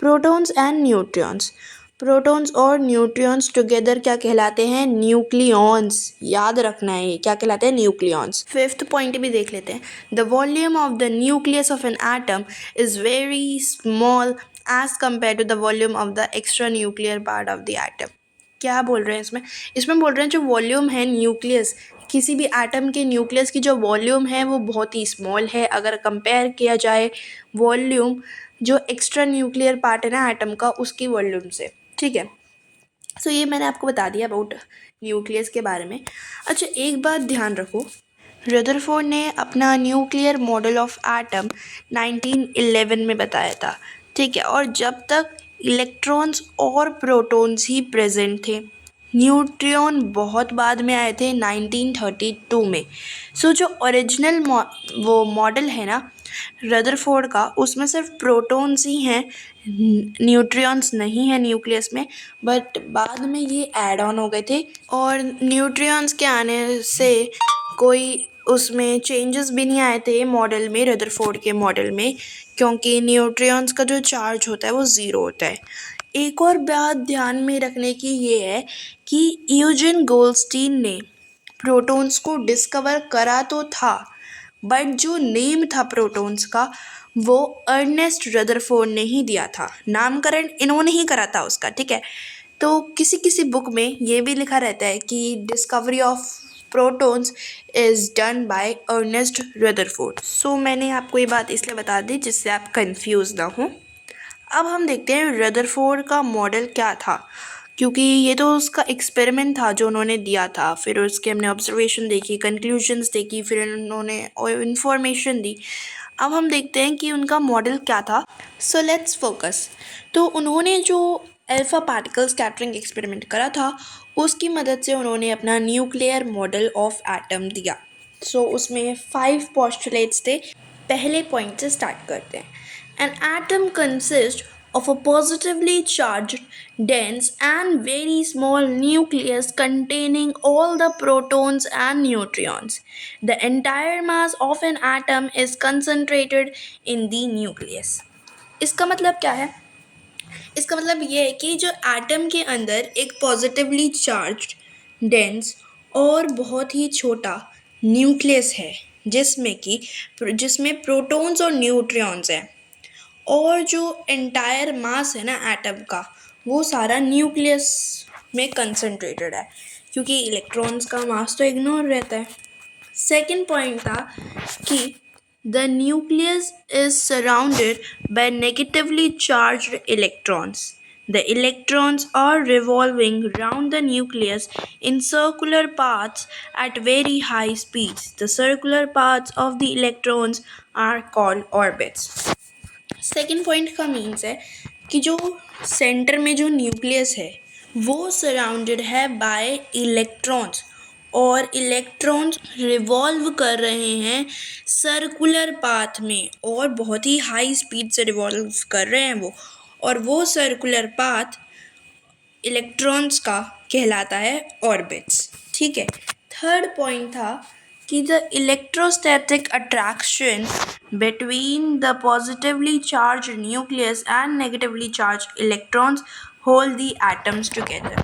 S1: प्रोटॉन्स एंड न्यूट्रियॉन्स, प्रोटॉन्स और न्यूट्रियॉन्स टुगेदर क्या कहलाते हैं, न्यूक्लियॉन्स। याद रखना है ये क्या कहलाते हैं, न्यूक्लियॉन्स। फिफ्थ पॉइंट भी देख लेते हैं। The volume of the nucleus of an atom is very small as compare to the volume of the extra nuclear part of the atom. क्या बोल रहे हैं इसमें, इसमें बोल रहे हैं जो वॉल्यूम है न्यूक्लियस, किसी भी एटम के न्यूक्लियस की जो वॉल्यूम है वो बहुत ही स्मॉल है अगर कंपेयर किया जाए वॉल्यूम जो एक्स्ट्रा न्यूक्लियर पार्ट है ना एटम का उसकी वॉल्यूम से। ठीक है, सो ये मैंने आपको बता दिया अबाउट न्यूक्लियस के बारे में। अच्छा, एक बात ध्यान रखो, रदरफोर्ड ने अपना न्यूक्लियर मॉडल ऑफ एटम 1911 में बताया था। ठीक है, और जब तक इलेक्ट्रॉन्स और प्रोटॉन्स ही प्रेजेंट थे, न्यूट्रियॉन बहुत बाद में आए थे 1932 में। सो जो ओरिजिनल वो मॉडल है ना रदरफोर्ड का, उसमें सिर्फ प्रोटॉन्स ही हैं, न्यूट्रियॉन्स नहीं है न्यूक्लियस में। बट बाद में ये ऐड ऑन हो गए थे और न्यूट्रियॉन्स के आने से कोई उसमें चेंजेस भी नहीं आए थे मॉडल में, रदरफोर्ड के मॉडल में, क्योंकि न्यूट्रियॉन्स का जो चार्ज होता है वो ज़ीरो होता है। एक और बात ध्यान में रखने की ये है कि यूजिन गोल्डस्टीन ने प्रोटॉन्स को डिस्कवर करा तो था, बट जो नेम था प्रोटॉन्स का वो अर्नेस्ट रदरफोर्ड ने ही दिया था, नामकरण इन्होंने ही करा था उसका। ठीक है, तो किसी किसी बुक में ये भी लिखा रहता है कि discovery of protons is done by Ernest Rutherford. So मैंने आपको ये बात इसलिए बता दी जिससे आप कंफ्यूज ना हो। अब हम देखते हैं रदरफोर्ड का मॉडल क्या था, क्योंकि ये तो उसका एक्सपेरिमेंट था जो उन्होंने दिया था, फिर उसके हमने ऑब्जर्वेशन देखी, कंक्लूजन्स देखी, फिर उन्होंने इंफॉर्मेशन दी। अब हम देखते हैं कि उनका मॉडल क्या था। So let's focus. तो उन्होंने जो अल्फ़ा पार्टिकल स्कैटरिंग एक्सपेरिमेंट करा था उसकी मदद से उन्होंने अपना न्यूक्लियर मॉडल ऑफ एटम दिया। सो उसमें 5 पोस्टुलेट्स थे। पहले पॉइंट से स्टार्ट करते हैं। An atom consists of a positively charged, dense, and very small nucleus containing all the protons and neutrons. The entire mass of an atom is concentrated in the nucleus. इसका मतलब क्या है? इसका मतलब ये है कि जो एटम के अंदर एक पॉजिटिवली चार्ज्ड, डेंस और बहुत ही छोटा न्यूक्लियस है जिसमें प्रोटॉन्स और न्यूट्रॉन्स हैं, और जो एंटायर मास है ना एटम का वो सारा न्यूक्लियस में कंसंट्रेटेड है, क्योंकि इलेक्ट्रॉन्स का मास तो इग्नोर रहता है। सेकंड पॉइंट था कि the nucleus is surrounded by negatively charged electrons. The electrons are revolving round the nucleus in circular paths at very high speeds. The circular paths of the electrons are called orbits. Second point का means है कि जो centre में जो nucleus है वो surrounded है bye electrons, और इलेक्ट्रॉन्स रिवॉल्व कर रहे हैं सर्कुलर पाथ में और बहुत ही हाई स्पीड से रिवॉल्व कर रहे हैं वो, और वो सर्कुलर पाथ इलेक्ट्रॉन्स का कहलाता है ऑर्बिट्स। ठीक है, थर्ड पॉइंट था कि the electrostatic attraction between the positively charge nucleus and negatively charge electrons hold the atoms together.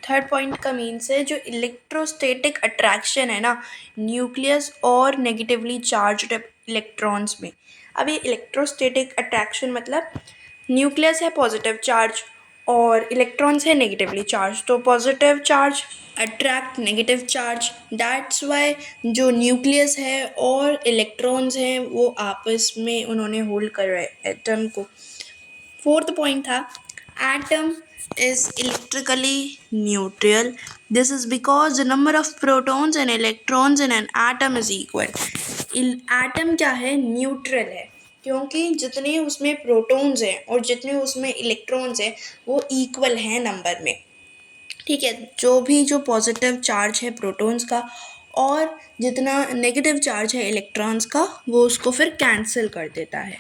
S1: Third point का मीन्स है जो इलेक्ट्रोस्टैटिक अट्रैक्शन है ना न्यूक्लियस और नेगेटिवली चार्ज्ड इलेक्ट्रॉन्स में। अब ये इलेक्ट्रोस्टैटिक अट्रैक्शन मतलब न्यूक्लियस है पॉजिटिव चार्ज और इलेक्ट्रॉन्स है नेगेटिवली चार्ज, तो positive charge attract negative charge, that's why जो न्यूक्लियस है और इलेक्ट्रॉन्स हैं वो आपस में उन्होंने होल्ड कर रहे एटम को। फोर्थ पॉइंट था atom is electrically neutral. This is because the number of protons and electrons in an atom is equal. Atom क्या है, न्यूट्रल है, क्योंकि जितने उसमें प्रोटॉन्स हैं और जितने उसमें इलेक्ट्रॉन्स हैं वो इक्वल हैं नंबर में। ठीक है, जो पॉजिटिव चार्ज है प्रोटॉन्स का और जितना नेगेटिव चार्ज है इलेक्ट्रॉन्स का वो उसको फिर कैंसिल कर देता है।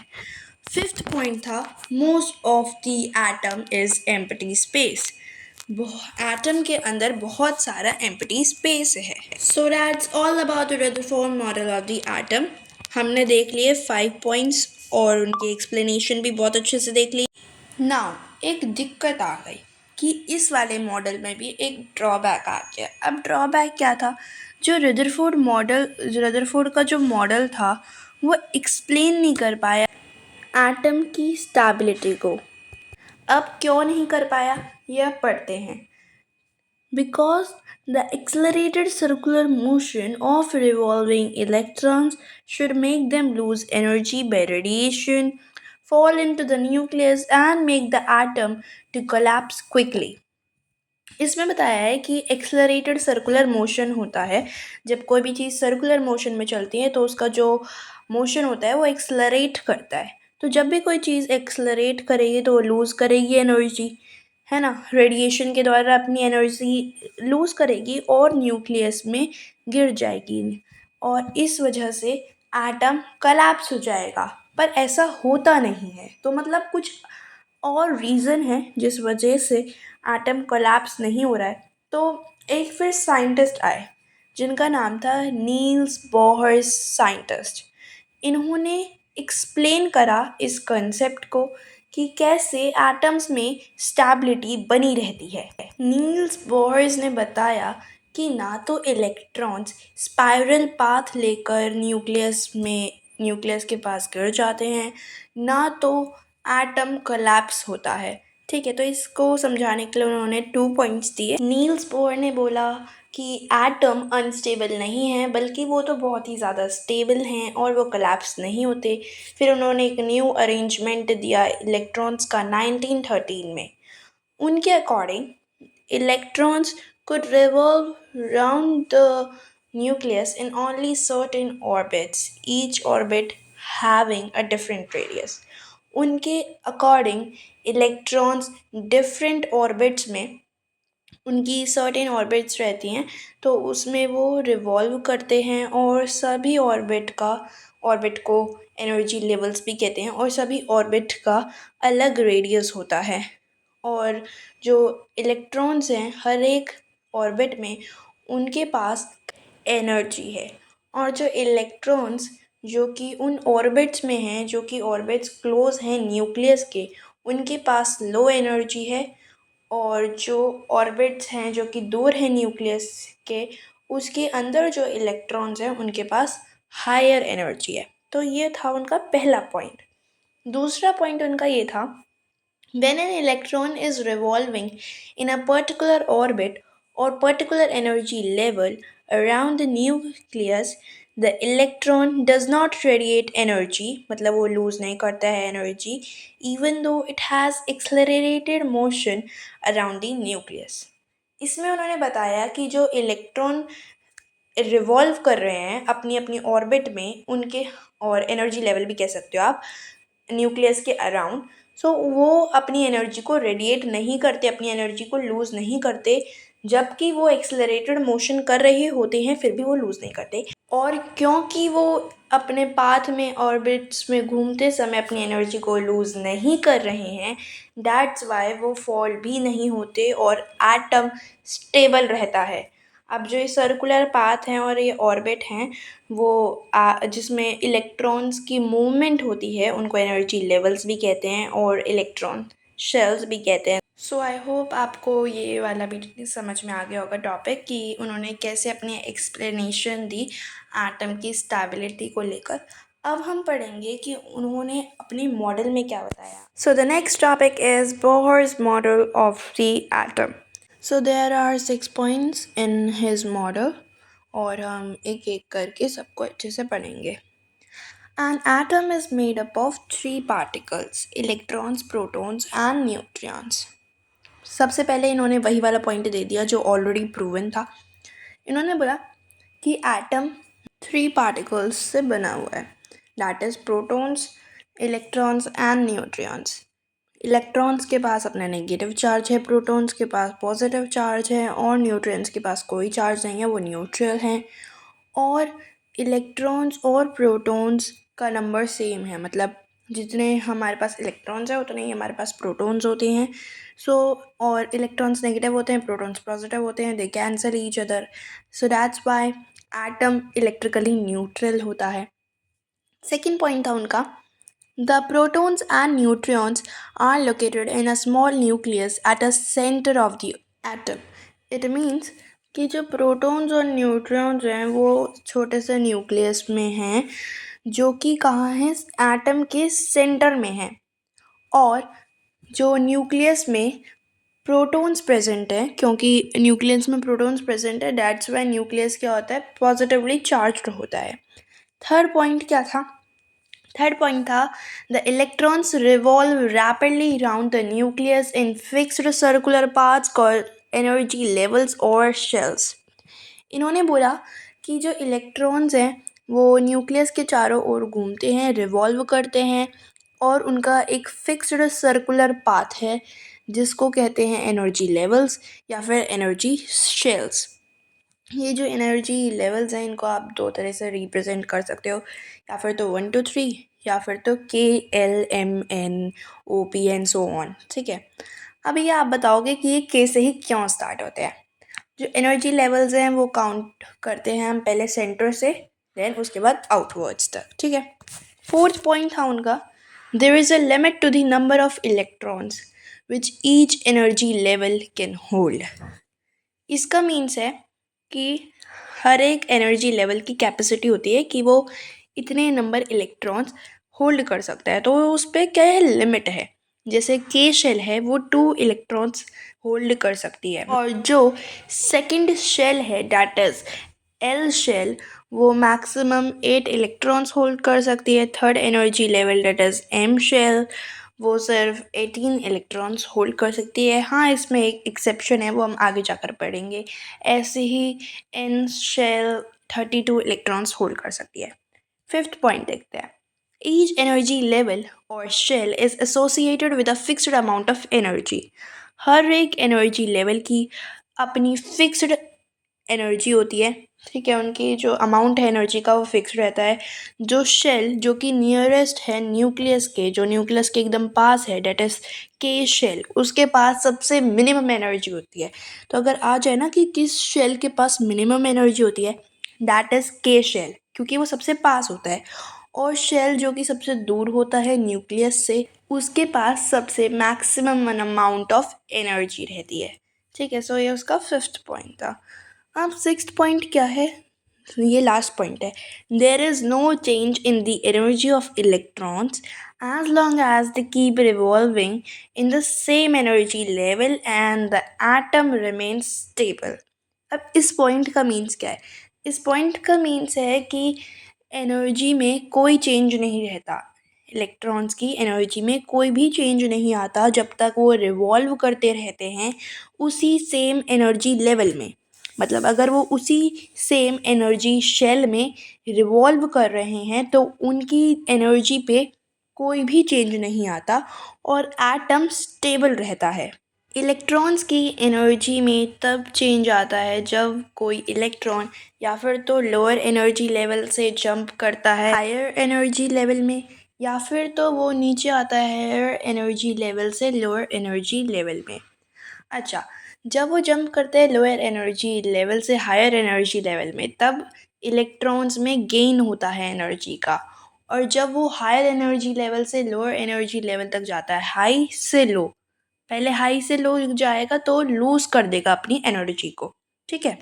S1: फिफ्थ पॉइंट था most of the atom is empty space. Atom के अंदर बहुत सारा एम्प्टी स्पेस है। So that's all about the Rutherford model of the atom. हमने देख लिए 5 पॉइंट्स और उनकी एक्सप्लेनेशन भी बहुत अच्छे से देख ली। नाउ एक दिक्कत आ गई कि इस वाले मॉडल में भी एक ड्रॉबैक आ गया। अब ड्रॉबैक क्या था, जो रदरफोर्ड का जो मॉडल था वो एक्सप्लेन नहीं कर पाया एटम की स्टेबिलिटी को। अब क्यों नहीं कर पाया यह पढ़ते हैं। Because the accelerated circular motion of revolving electrons should make them lose energy by radiation, fall into the nucleus, and make the atom to collapse quickly. इसमें बताया है कि एक्सलरेटेड सर्कुलर मोशन होता है। जब कोई भी चीज़ सर्कुलर मोशन में चलती है तो उसका जो मोशन होता है वो एक्सलरेट करता है। तो जब भी कोई चीज़ एक्सलरेट करेगी तो वो लूज़ करेगी एनर्जी, है ना, रेडिएशन के द्वारा अपनी एनर्जी लूज़ करेगी और न्यूक्लियस में गिर जाएगी और इस वजह से एटम कलैप्स हो जाएगा। पर ऐसा होता नहीं है, तो मतलब कुछ और रीज़न है जिस वजह से एटम कोलैप्स नहीं हो रहा है। तो एक फिर साइंटिस्ट आए जिनका नाम था नील्स बोहर साइंटिस्ट। इन्होंने एक्सप्लेन करा इस कंसेप्ट को कि कैसे एटम्स में स्टेबिलिटी बनी रहती है। नील्स बोहर्स ने बताया कि ना तो इलेक्ट्रॉन्स स्पाइरल पाथ लेकर न्यूक्लियस के पास गिर जाते हैं, ना तो एटम कोलैप्स होता है। ठीक है, तो इसको समझाने के लिए उन्होंने 2 पॉइंट्स दिए। नील्स बोहर ने बोला कि एटम अनस्टेबल नहीं है बल्कि वो तो बहुत ही ज़्यादा स्टेबल हैं और वो कोलैप्स नहीं होते। फिर उन्होंने एक न्यू अरेंजमेंट दिया इलेक्ट्रॉन्स का 1913 में। उनके according electrons could revolve round the nucleus in only certain orbits, each orbit having a different radius. उनके अकॉर्डिंग इलेक्ट्रॉन्स डिफरेंट ऑर्बिट्स में उनकी सर्टेन ऑर्बिट्स रहती हैं तो उसमें वो रिवॉल्व करते हैं और सभी ऑर्बिट को एनर्जी लेवल्स भी कहते हैं और सभी ऑर्बिट का अलग रेडियस होता है। और जो इलेक्ट्रॉन्स हैं हर एक ऑर्बिट में उनके पास एनर्जी है और जो इलेक्ट्रॉन्स जो कि उन ऑर्बिट्स में हैं, जो कि ऑर्बिट्स क्लोज हैं न्यूक्लियस के, उनके पास लो एनर्जी है और जो ऑर्बिट्स हैं जो कि दूर हैं न्यूक्लियस के, उसके अंदर जो इलेक्ट्रॉन्स हैं उनके पास हायर एनर्जी है। तो ये था उनका पहला पॉइंट। दूसरा पॉइंट उनका ये था, when an electron is revolving in a particular orbit or particular energy level around the nucleus, the electron does not radiate energy, मतलब वो lose नहीं करता है energy, even though it has accelerated motion around the nucleus. इसमें उन्होंने बताया कि जो इलेक्ट्रॉन रिवॉल्व कर रहे हैं अपनी अपनी ऑर्बिट में, उनके और एनर्जी लेवल भी कह सकते हो आप, न्यूक्लियस के अराउंड, सो वो अपनी एनर्जी को रेडिएट नहीं करते, अपनी एनर्जी को लूज़ नहीं करते, जबकि वो एक्सेलरेटेड मोशन कर रहे होते हैं फिर भी वो लूज़ नहीं करते। और क्योंकि वो अपने पाथ में ऑर्बिट्स में घूमते समय अपनी एनर्जी को लूज़ नहीं कर रहे हैं, दैट्स वाई वो फॉल भी नहीं होते और एटम स्टेबल रहता है। अब जो ये सर्कुलर पाथ हैं और ये ऑर्बिट हैं वो जिसमें इलेक्ट्रॉन्स की मूवमेंट होती है उनको एनर्जी लेवल्स भी कहते हैं और इलेक्ट्रॉन शेल्स भी कहते हैं। सो आई होप आपको ये वाला भी समझ में आ गया होगा टॉपिक कि उन्होंने कैसे अपनी एक्सप्लेनेशन दी एटम की स्टेबिलिटी को लेकर। अब हम पढ़ेंगे कि उन्होंने अपने मॉडल में क्या बताया। So the next topic is Bohr's model of the atom. So there are 6 points in his model और हम एक एक करके सबको अच्छे से पढ़ेंगे। An atom is made up of 3 particles, electrons, protons and neutrons. सबसे पहले इन्होंने वही वाला पॉइंट दे दिया जो ऑलरेडी प्रूवन था। इन्होंने बोला कि एटम 3 पार्टिकल्स से बना हुआ है, that is protons, electrons and neutrons. Electrons के पास अपना नेगेटिव चार्ज है, प्रोटॉन्स के पास पॉजिटिव चार्ज है और न्यूट्रॉन्स के पास कोई चार्ज नहीं है, वो न्यूट्रल हैं। और इलेक्ट्रॉन्स और प्रोटॉन्स का नंबर सेम है, मतलब जितने हमारे पास इलेक्ट्रॉन्स है उतने ही हमारे पास प्रोटॉन्स होते हैं। और इलेक्ट्रॉन्स नेगेटिव होते हैं, प्रोटॉन्स पॉजिटिव होते हैं, दे cancel each other, so that's why atom electrically neutral होता है। सेकेंड पॉइंट था उनका, the protons and neutrons are located in a small nucleus at the center of the atom. It means कि जो protons और neutrons हैं वो छोटे से न्यूक्लियस में हैं जो कि कहाँ हैं, एटम के सेंटर में है। और जो न्यूक्लियस में प्रोटॉन्स प्रेजेंट है, क्योंकि न्यूक्लियस में प्रोटॉन्स प्रेजेंट है, दैट्स वाई न्यूक्लियस क्या होता है, पॉजिटिवली चार्ज्ड होता है। थर्ड पॉइंट क्या था, थर्ड पॉइंट था the electrons revolve rapidly around the nucleus in fixed circular paths called energy levels और शेल्स। इन्होंने बोला कि जो इलेक्ट्रॉन्स हैं वो न्यूक्लियस के चारों ओर घूमते हैं, रिवॉल्व करते हैं और उनका एक फिक्स्ड सर्कुलर पाथ है जिसको कहते हैं एनर्जी लेवल्स या फिर एनर्जी शेल्स। ये जो एनर्जी लेवल्स हैं इनको आप दो तरह से रिप्रेजेंट कर सकते हो, या फिर तो 1 2 3 या फिर तो KLMNOP ठीक है। अभी ये आप बताओगे कि ये K से ही क्यों स्टार्ट होते हैं। जो एनर्जी लेवल्स हैं वो काउंट करते हैं हम पहले सेंटर से, देन उसके बाद आउटवर्ड्स तक, ठीक है। फोर्थ पॉइंट था उनका, there is a limit to the number of electrons which each energy level can hold. इसका मीन्स है कि हर एक एनर्जी लेवल की कैपेसिटी होती है कि वो इतने नंबर इलेक्ट्रॉन्स होल्ड कर सकता है, तो उस पर क्या है, लिमिट है। जैसे K शेल है वो 2 इलेक्ट्रॉन्स होल्ड कर सकती है, और जो सेकंड शेल है दैट इज़ L शेल वो मैक्सिमम 8 इलेक्ट्रॉन्स होल्ड कर सकती है। Third energy level that is M shell वो सिर्फ 18 इलेक्ट्रॉन्स होल्ड कर सकती है। हाँ, इसमें एक एक्सेप्शन है, वो हम आगे जाकर पढ़ेंगे। ऐसे ही N शेल 32 इलेक्ट्रॉन्स होल्ड कर सकती है। फिफ्थ पॉइंट देखते हैं, ईच एनर्जी लेवल और shell is associated with a fixed amount of energy. हर एक एनर्जी लेवल की अपनी फिक्स्ड एनर्जी होती है, ठीक है। उनकी जो अमाउंट है एनर्जी का वो फिक्स रहता है। जो शेल जो कि नियरेस्ट है न्यूक्लियस के, जो न्यूक्लियस के एकदम पास है, डेट इज़ K शेल, उसके पास सबसे मिनिमम एनर्जी होती है। तो अगर आ जाए ना कि किस शेल के पास मिनिमम एनर्जी होती है, दैट इज़ K शेल, क्योंकि वो सबसे पास होता है। और शेल जो कि सबसे दूर होता है न्यूक्लियस से, उसके पास सबसे मैक्सिमम अमाउंट ऑफ एनर्जी रहती है, ठीक है। सो ये उसका फिफ्थ पॉइंट था। अब सिक्स्थ पॉइंट क्या है, ये लास्ट पॉइंट है, there is no change in the energy of electrons as long as they keep revolving in the same energy level and the atom remains stable. अब इस point का means क्या है, इस पॉइंट का मीन्स है कि एनर्जी में कोई चेंज नहीं रहता, इलेक्ट्रॉन्स की एनर्जी में कोई भी चेंज नहीं आता जब तक वो रिवॉल्व करते रहते हैं उसी सेम एनर्जी लेवल में। मतलब अगर वो उसी सेम एनर्जी शेल में रिवॉल्व कर रहे हैं तो उनकी एनर्जी पे कोई भी चेंज नहीं आता और एटम स्टेबल रहता है। इलेक्ट्रॉन्स की एनर्जी में तब चेंज आता है जब कोई इलेक्ट्रॉन या फिर तो लोअर एनर्जी लेवल से जंप करता है हायर एनर्जी लेवल में, या फिर तो वो नीचे आता है हायर एनर्जी लेवल से लोअर एनर्जी लेवल में। अच्छा, जब वो जंप करते हैं लोअर एनर्जी लेवल से हायर एनर्जी लेवल में, तब इलेक्ट्रॉन्स में गेन होता है एनर्जी का। और जब वो हायर एनर्जी लेवल से लोअर एनर्जी लेवल तक जाता है, हाई से लो, पहले हाई से लो जाएगा तो लूज कर देगा अपनी एनर्जी को, ठीक है।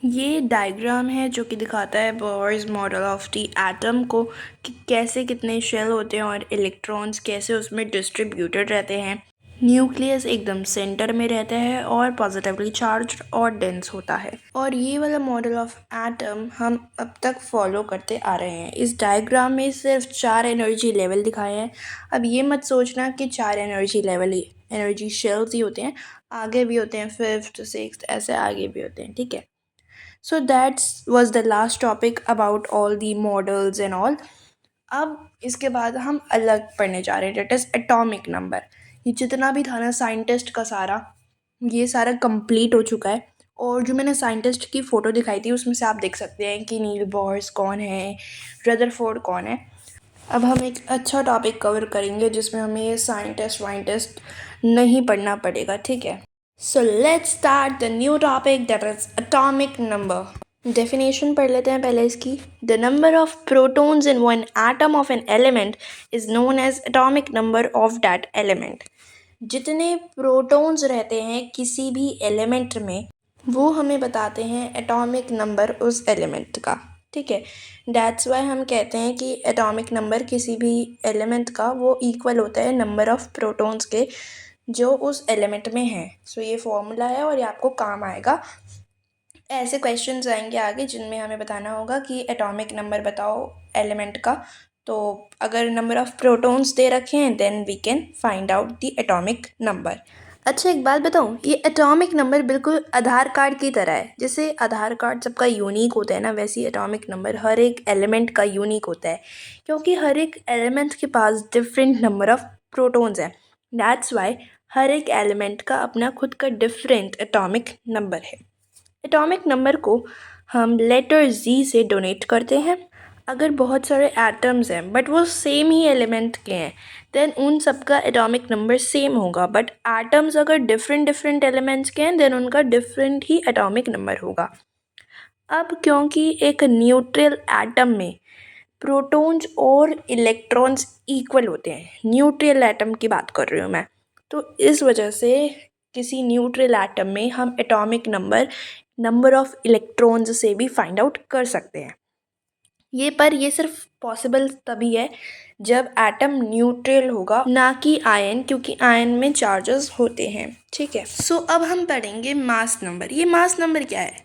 S1: ये डायग्राम है जो कि दिखाता है Bohr's model of the atom को, कि कैसे कितने शेल होते हैं और इलेक्ट्रॉन्स कैसे उसमें डिस्ट्रीब्यूटेड रहते हैं। न्यूक्लियस एकदम सेंटर में रहता है और पॉजिटिवली चार्ज्ड और डेंस होता है। और ये वाला मॉडल ऑफ एटम हम अब तक फॉलो करते आ रहे हैं। इस डायग्राम में सिर्फ 4 एनर्जी लेवल दिखाए हैं। अब ये मत सोचना कि 4 एनर्जी लेवल ही एनर्जी शेल्स ही होते हैं, आगे भी होते हैं, फिफ्थ सिक्स्थ ऐसे आगे भी होते हैं, ठीक है। So that's was the last topic about all the models and all. अब इसके बाद हम अलग पढ़ने जा रहे हैं, डेट इज़ एटॉमिक नंबर। ये जितना भी था ना साइंटिस्ट का सारा, ये सारा कंप्लीट हो चुका है। और जो मैंने साइंटिस्ट की फ़ोटो दिखाई थी उसमें से आप देख सकते हैं कि नील बोर्स कौन है, रदरफोर्ड कौन है। अब हम एक अच्छा टॉपिक कवर करेंगे जिसमें हमें ये साइंटिस्ट वाइंटिस्ट नहीं पढ़ना पड़ेगा, ठीक है। So let's start the new topic that is atomic number. Definition पढ़ लेते हैं पहले इसकी। The number of protons in one atom of an element is known as atomic number of that element. जितने प्रोटॉन्स रहते हैं किसी भी एलिमेंट में वो हमें बताते हैं एटॉमिक नंबर उस एलिमेंट का, ठीक है। दैट्स वाई हम कहते हैं कि एटॉमिक नंबर किसी भी एलिमेंट का वो इक्वल होता है नंबर ऑफ प्रोटॉन्स के जो उस एलिमेंट में है। सो ये फॉर्मूला है और ये आपको काम आएगा। ऐसे क्वेश्चंस आएंगे आगे जिनमें हमें बताना होगा कि एटॉमिक नंबर बताओ एलिमेंट का। तो अगर नंबर ऑफ प्रोटॉन्स दे रखे हैं then we can find out the atomic number. अच्छा एक बात बताऊँ, ये एटॉमिक नंबर बिल्कुल आधार कार्ड की तरह है। जैसे आधार कार्ड सबका यूनिक होता है ना, वैसे ही एटॉमिक नंबर हर एक एलिमेंट का यूनिक होता है, क्योंकि हर एक एलिमेंट के पास डिफरेंट नंबर ऑफ प्रोटॉन्स हैं। दैट्स वाई हर एक एलिमेंट का अपना खुद का डिफरेंट एटॉमिक नंबर है। एटॉमिक नंबर को हम लेटर जी से डोनेट करते हैं। अगर बहुत सारे एटम्स हैं बट वो सेम ही एलिमेंट के हैं देन उन सबका एटॉमिक नंबर सेम होगा। बट एटम्स अगर डिफरेंट डिफरेंट एलिमेंट्स के हैं देन उनका डिफरेंट ही एटॉमिक नंबर होगा। अब क्योंकि एक न्यूट्रल एटम में प्रोटॉन्स और इलेक्ट्रॉन्स इक्वल होते हैं, न्यूट्रल एटम की बात कर रही हूँ मैं, तो इस वजह से किसी न्यूट्रल एटम में हम एटॉमिक नंबर ऑफ इलेक्ट्रॉन्स से भी फाइंड आउट कर सकते हैं। ये सिर्फ पॉसिबल तभी है जब एटम न्यूट्रल होगा, ना कि आयन, क्योंकि आयन में चार्जेस होते हैं, ठीक है। सो अब हम पढ़ेंगे मास नंबर। ये मास नंबर क्या है,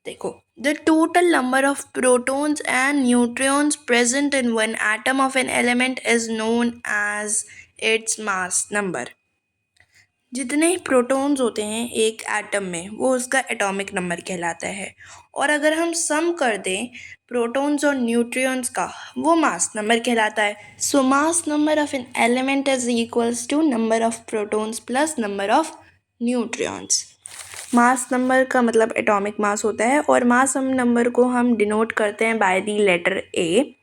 S1: देखो, the total number of protons and neutrons present in one atom of an element is known as its mass number. जितने प्रोटॉन्स होते हैं एक एटम में वो उसका एटॉमिक नंबर कहलाता है। और अगर हम सम कर दें प्रोटॉन्स और न्यूट्रॉन्स का, वो मास नंबर कहलाता है। So mass number of an element is equals to number of protons plus number of neutrons. Mass number का मतलब एटॉमिक मास होता है और मास नंबर को हम डिनोट करते हैं बाय द लेटर ए।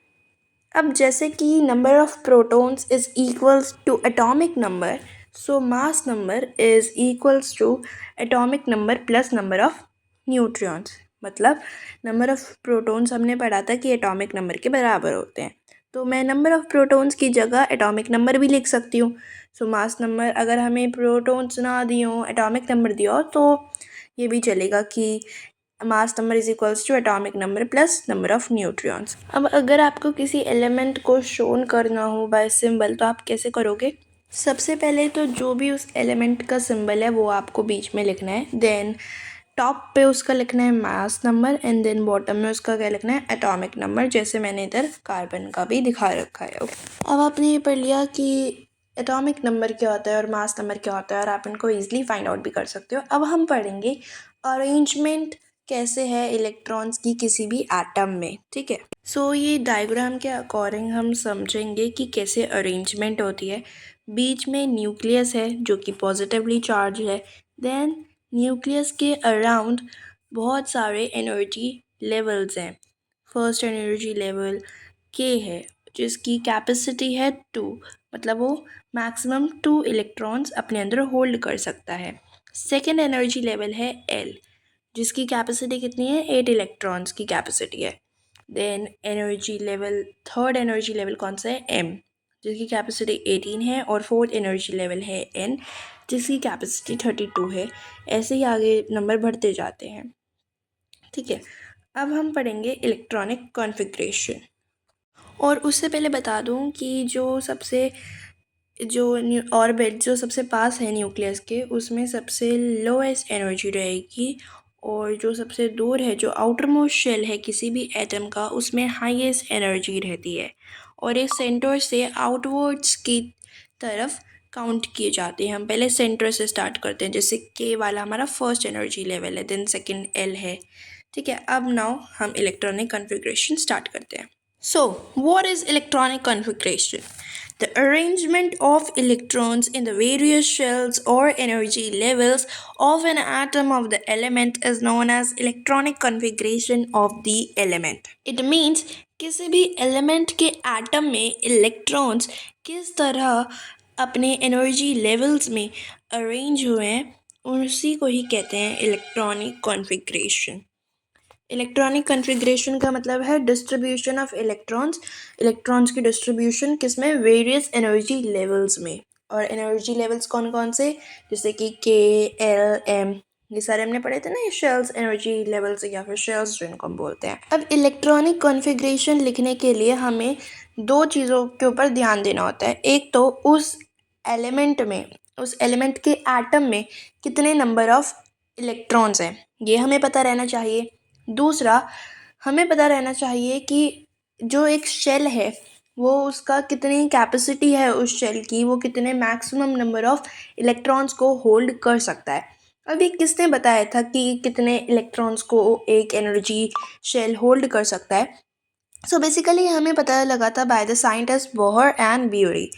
S1: अब जैसे कि number of protons is equals to atomic number, so mass number is equals to atomic number plus number of neutrons. मतलब नंबर ऑफ प्रोटॉन्स हमने पढ़ा था कि एटॉमिक नंबर के बराबर होते हैं, तो मैं नंबर ऑफ प्रोटॉन्स की जगह एटॉमिक नंबर भी लिख सकती हूँ। सो मास नंबर, अगर हमें प्रोटॉन्स ना दिए हों एटॉमिक नंबर दिया हो तो ये भी चलेगा कि mass number is equals to atomic number plus number of neutrons. अब अगर आपको किसी एलिमेंट को शोन करना हो बाय सिंबल तो आप कैसे करोगे? सबसे पहले तो जो भी उस एलिमेंट का सिंबल है वो आपको बीच में लिखना है, देन टॉप पे उसका लिखना है mass number and then bottom में उसका क्या लिखना है, एटॉमिक नंबर, जैसे मैंने इधर कार्बन का भी दिखा रखा है। अब आपने ये पढ़ लिया कि एटॉमिक नंबर क्या होता है और मास नंबर क्या होता है और आप इनको ईजिली फाइंड आउट भी कर सकते हो। अब हम पढ़ेंगे अरेंजमेंट कैसे है इलेक्ट्रॉन्स की किसी भी एटम में, ठीक है। सो ये डायग्राम के अकॉर्डिंग हम समझेंगे कि कैसे अरेंजमेंट होती है। बीच में न्यूक्लियस है जो कि पॉजिटिवली चार्ज है, देन न्यूक्लियस के अराउंड बहुत सारे एनर्जी लेवल्स हैं। फर्स्ट एनर्जी लेवल के है जिसकी कैपेसिटी है 2, मतलब वो मैक्सिमम 2 इलेक्ट्रॉन्स अपने अंदर होल्ड कर सकता है। सेकेंड एनर्जी लेवल है एल जिसकी कैपेसिटी कितनी है, 8 इलेक्ट्रॉन्स की कैपेसिटी है। Then energy level, third energy level कौन सा है, एम, जिसकी कैपेसिटी 18 है। और फोर्थ एनर्जी लेवल है एन जिसकी कैपेसिटी 32 है। ऐसे ही आगे नंबर बढ़ते जाते हैं, ठीक है। अब हम पढ़ेंगे इलेक्ट्रॉनिक कॉन्फ़िगरेशन। और उससे पहले बता दूं कि जो ऑर्बिट जो सबसे पास है न्यूक्लियस के उसमें सबसे लोएस्ट एनर्जी रहेगी, और जो सबसे दूर है, जो आउटर मोस्ट शेल है किसी भी एटम का, उसमें हाईएस्ट एनर्जी रहती है। और एक सेंटर से आउटवर्ड्स की तरफ काउंट किए जाते हैं। हम पहले सेंटर से स्टार्ट करते हैं, जैसे के वाला हमारा फर्स्ट एनर्जी लेवल है, देन सेकंड एल है, ठीक है। अब नाउ हम इलेक्ट्रॉनिक कॉन्फ़िगरेशन स्टार्ट करते हैं। So what is electronic configuration? The arrangement of electrons in the various shells or energy levels of an atom of the element is known as electronic configuration of the element. It means किसी भी element के atom में electrons किस तरह अपने energy levels में arrange हुए हैं उसी को ही कहते हैं electronic configuration. इलेक्ट्रॉनिक कॉन्फ़िगरेशन का मतलब है डिस्ट्रीब्यूशन ऑफ इलेक्ट्रॉन्स की डिस्ट्रीब्यूशन किसमें? वेरियस एनर्जी लेवल्स में। और एनर्जी लेवल्स कौन कौन से? जैसे कि के, एल, एम, ये सारे हमने पढ़े थे ना, ये शेल्स एनर्जी लेवल्स या फिर शेल्स जिनको हम बोलते हैं। अब इलेक्ट्रॉनिक कॉन्फ़िगरेशन लिखने के लिए हमें दो चीज़ों के ऊपर ध्यान देना होता है। एक तो उस एलिमेंट के एटम में कितने नंबर ऑफ इलेक्ट्रॉन्स हैं, ये हमें पता रहना चाहिए। दूसरा, हमें पता रहना चाहिए कि जो एक शेल है वो उसका कितनी कैपेसिटी है, उस शेल की वो कितने मैक्सिमम नंबर ऑफ इलेक्ट्रॉन्स को होल्ड कर सकता है। अभी किसने बताया था कि कितने इलेक्ट्रॉन्स को एक एनर्जी शेल होल्ड कर सकता है? सो बेसिकली हमें पता लगा था by the scientist Bohr and Bury.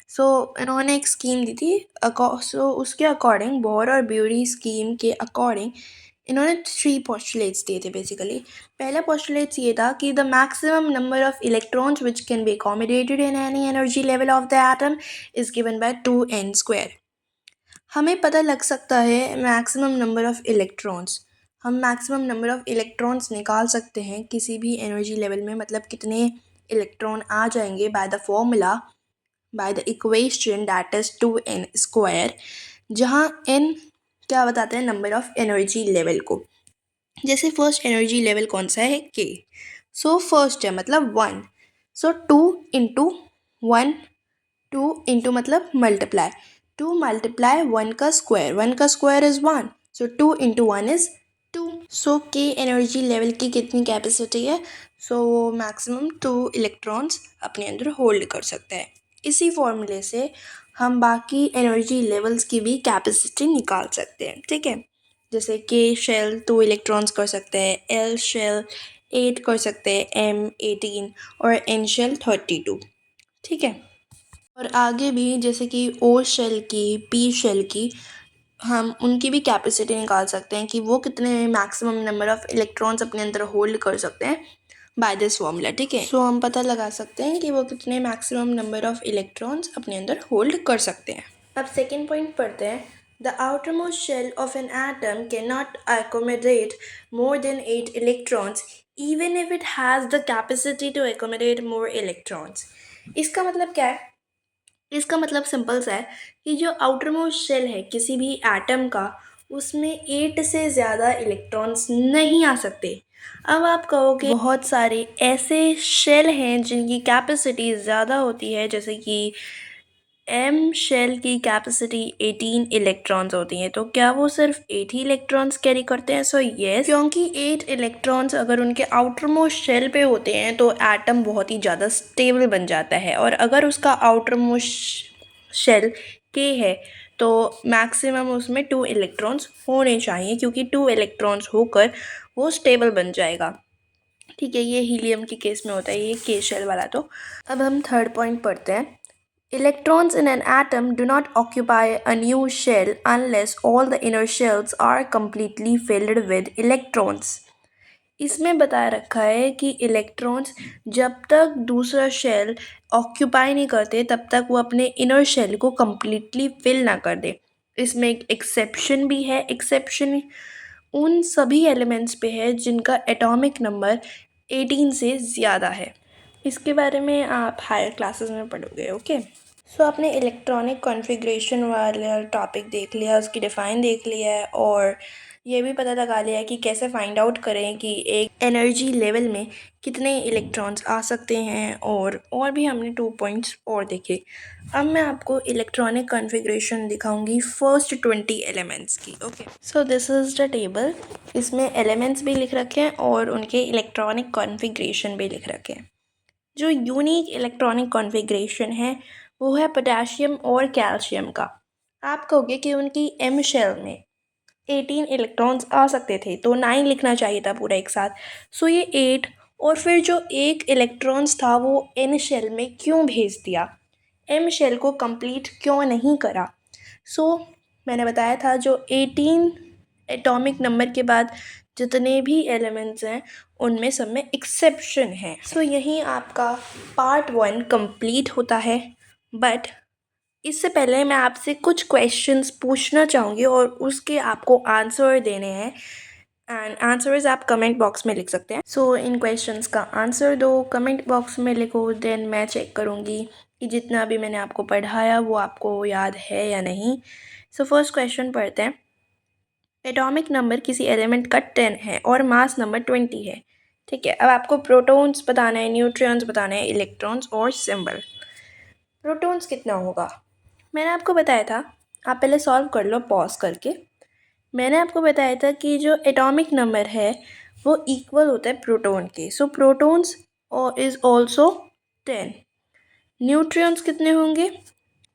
S1: So इन्होंने एक स्कीम दी थी। सो उसके अकॉर्डिंग, बोहर और ब्यूरी स्कीम के अकॉर्डिंग इन्होंने 3 पोस्टुलेट्स दिए थे बेसिकली। पहला पोस्टुलेट्स ये था कि the maximum number of electrons which can be accommodated in any energy level of the atom is given by 2n²। हमें पता लग सकता है मैक्सिमम नंबर ऑफ इलेक्ट्रॉन्स। हम मैक्सिमम नंबर ऑफ इलेक्ट्रॉन्स निकाल सकते हैं किसी भी एनर्जी लेवल में, मतलब कितने इलेक्ट्रॉन आ जाएंगे by the formula, by the equation that is 2n², जहाँ n क्या बताते हैं? नंबर ऑफ एनर्जी लेवल को। जैसे फर्स्ट एनर्जी लेवल कौन सा है? के। सो फर्स्ट है मतलब 1, सो 2 इंटू 1, 2 इंटू मतलब मल्टीप्लाई, 2 मल्टीप्लाई 1 का स्क्वायर, 1 का square is 1, so 2 into 1 is 2। सो के एनर्जी लेवल की कितनी कैपेसिटी है? सो वो मैक्सिमम 2 इलेक्ट्रॉन्स अपने अंदर होल्ड कर सकता है। इसी फॉर्मूले से हम बाकी एनर्जी लेवल्स की भी कैपेसिटी निकाल सकते हैं, ठीक है। जैसे के शेल 2 इलेक्ट्रॉन्स कर सकते हैं, एल शेल 8 कर सकते हैं, एम 18 और एन शेल 32, ठीक है। और आगे भी जैसे कि ओ शेल की, पी शेल की, हम उनकी भी कैपेसिटी निकाल सकते हैं कि वो कितने मैक्सिमम नंबर ऑफ इलेक्ट्रॉन्स अपने अंदर होल्ड कर सकते हैं बाय दिस फॉर्मूला, ठीक है। सो हम पता लगा सकते हैं कि वो कितने मैक्सिमम नंबर ऑफ इलेक्ट्रॉन्स अपने अंदर होल्ड कर सकते हैं। अब सेकेंड पॉइंट पढ़ते हैं। The outermost shell of an atom cannot accommodate more than 8 electrons even if it has the capacity to accommodate more electrons. इसका मतलब क्या है? इसका मतलब सिंपल सा है कि जो आउटर मोस्ट शेल है किसी भी एटम का, उसमें 8 से ज़्यादा इलेक्ट्रॉन्स नहीं आ सकते। अब आप कहोगे बहुत सारे ऐसे शेल हैं जिनकी कैपेसिटी ज़्यादा होती है, जैसे कि एम शेल की कैपेसिटी 18 इलेक्ट्रॉन्स होती हैं, तो क्या वो सिर्फ 8 ही इलेक्ट्रॉन्स कैरी करते हैं? सो येस, क्योंकि 8 इलेक्ट्रॉन्स अगर उनके आउटर मोस्ट शेल पे होते हैं तो एटम बहुत ही ज़्यादा स्टेबल बन जाता है, और अगर उसका आउटर मोस्ट शेल के है तो मैक्सिमम उसमें 2 इलेक्ट्रॉन्स होने चाहिए, क्योंकि 2 इलेक्ट्रॉन्स होकर वो स्टेबल बन जाएगा, ठीक है। ये हीलियम के केस में होता है, ये के शेल वाला। तो अब हम थर्ड पॉइंट पढ़ते हैं। Electrons in an atom do not occupy a new shell unless all the inner shells are completely filled with electrons. इसमें बताया रखा है कि इलेक्ट्रॉन्स जब तक दूसरा शेल ऑक्यूपाई नहीं करते तब तक वो अपने इनर शेल को कम्प्लीटली फिल ना कर दे। इसमें एक एक्सेप्शन भी है। एक्सेप्शन उन सभी एलिमेंट्स पे है जिनका एटॉमिक नंबर 18 से ज़्यादा है। इसके बारे में आप हायर क्लासेस में पढ़ोगे, ओके। सो आपने इलेक्ट्रॉनिक कॉन्फ़िगरेशन वाला टॉपिक देख लिया, उसकी डिफ़ाइन देख लिया है, और ये भी पता लगा लिया है कि कैसे फाइंड आउट करें कि एक एनर्जी लेवल में कितने इलेक्ट्रॉन्स आ सकते हैं, और भी हमने 2 पॉइंट्स और देखे। अब मैं आपको इलेक्ट्रॉनिक कॉन्फ़िगरेशन दिखाऊंगी फर्स्ट 20 एलिमेंट्स की, okay. So this is the table. इसमें एलिमेंट्स भी लिख रखे हैं और उनके इलेक्ट्रॉनिक कॉन्फ़िगरेशन भी लिख रखे हैं। जो यूनिक इलेक्ट्रॉनिक कॉन्फ़िगरेशन है वो है पोटेशियम और कैल्शियम का। आप कहोगे कि उनकी एम शेल में 18 इलेक्ट्रॉन्स आ सकते थे तो 9 लिखना चाहिए था पूरा एक साथ। सो ये 8 और फिर जो एक इलेक्ट्रॉन्स था वो एन शेल में क्यों भेज दिया, एम शेल को कंप्लीट क्यों नहीं करा। सो मैंने बताया था जो 18 एटॉमिक नंबर के बाद जितने भी एलिमेंट्स हैं उनमें सब में एक्सेप्शन है। सो यहीं आपका पार्ट 1 कंप्लीट होता है। बट इससे पहले मैं आपसे कुछ क्वेश्चंस पूछना चाहूँगी और उसके आपको आंसर देने हैं एंड आंसर्स आप कमेंट बॉक्स में लिख सकते हैं। सो इन क्वेश्चंस का आंसर दो, कमेंट बॉक्स में लिखो, देन मैं चेक करूँगी कि जितना भी मैंने आपको पढ़ाया वो आपको याद है या नहीं। सो फर्स्ट क्वेश्चन पढ़ते हैं। एटॉमिक नंबर किसी एलिमेंट का 10 है और मास नंबर 20 है। ठीक है, अब आपको प्रोटॉन्स बताना है, न्यूट्रॉन्स बताना है, इलेक्ट्रॉन्स और सिंबल। प्रोटॉन्स कितना होगा मैंने आपको बताया था, आप पहले सॉल्व कर लो पॉज करके। मैंने आपको बताया था कि जो एटॉमिक नंबर है वो इक्वल होता है प्रोटॉन के। So protons is also 10। Neutrons कितने होंगे,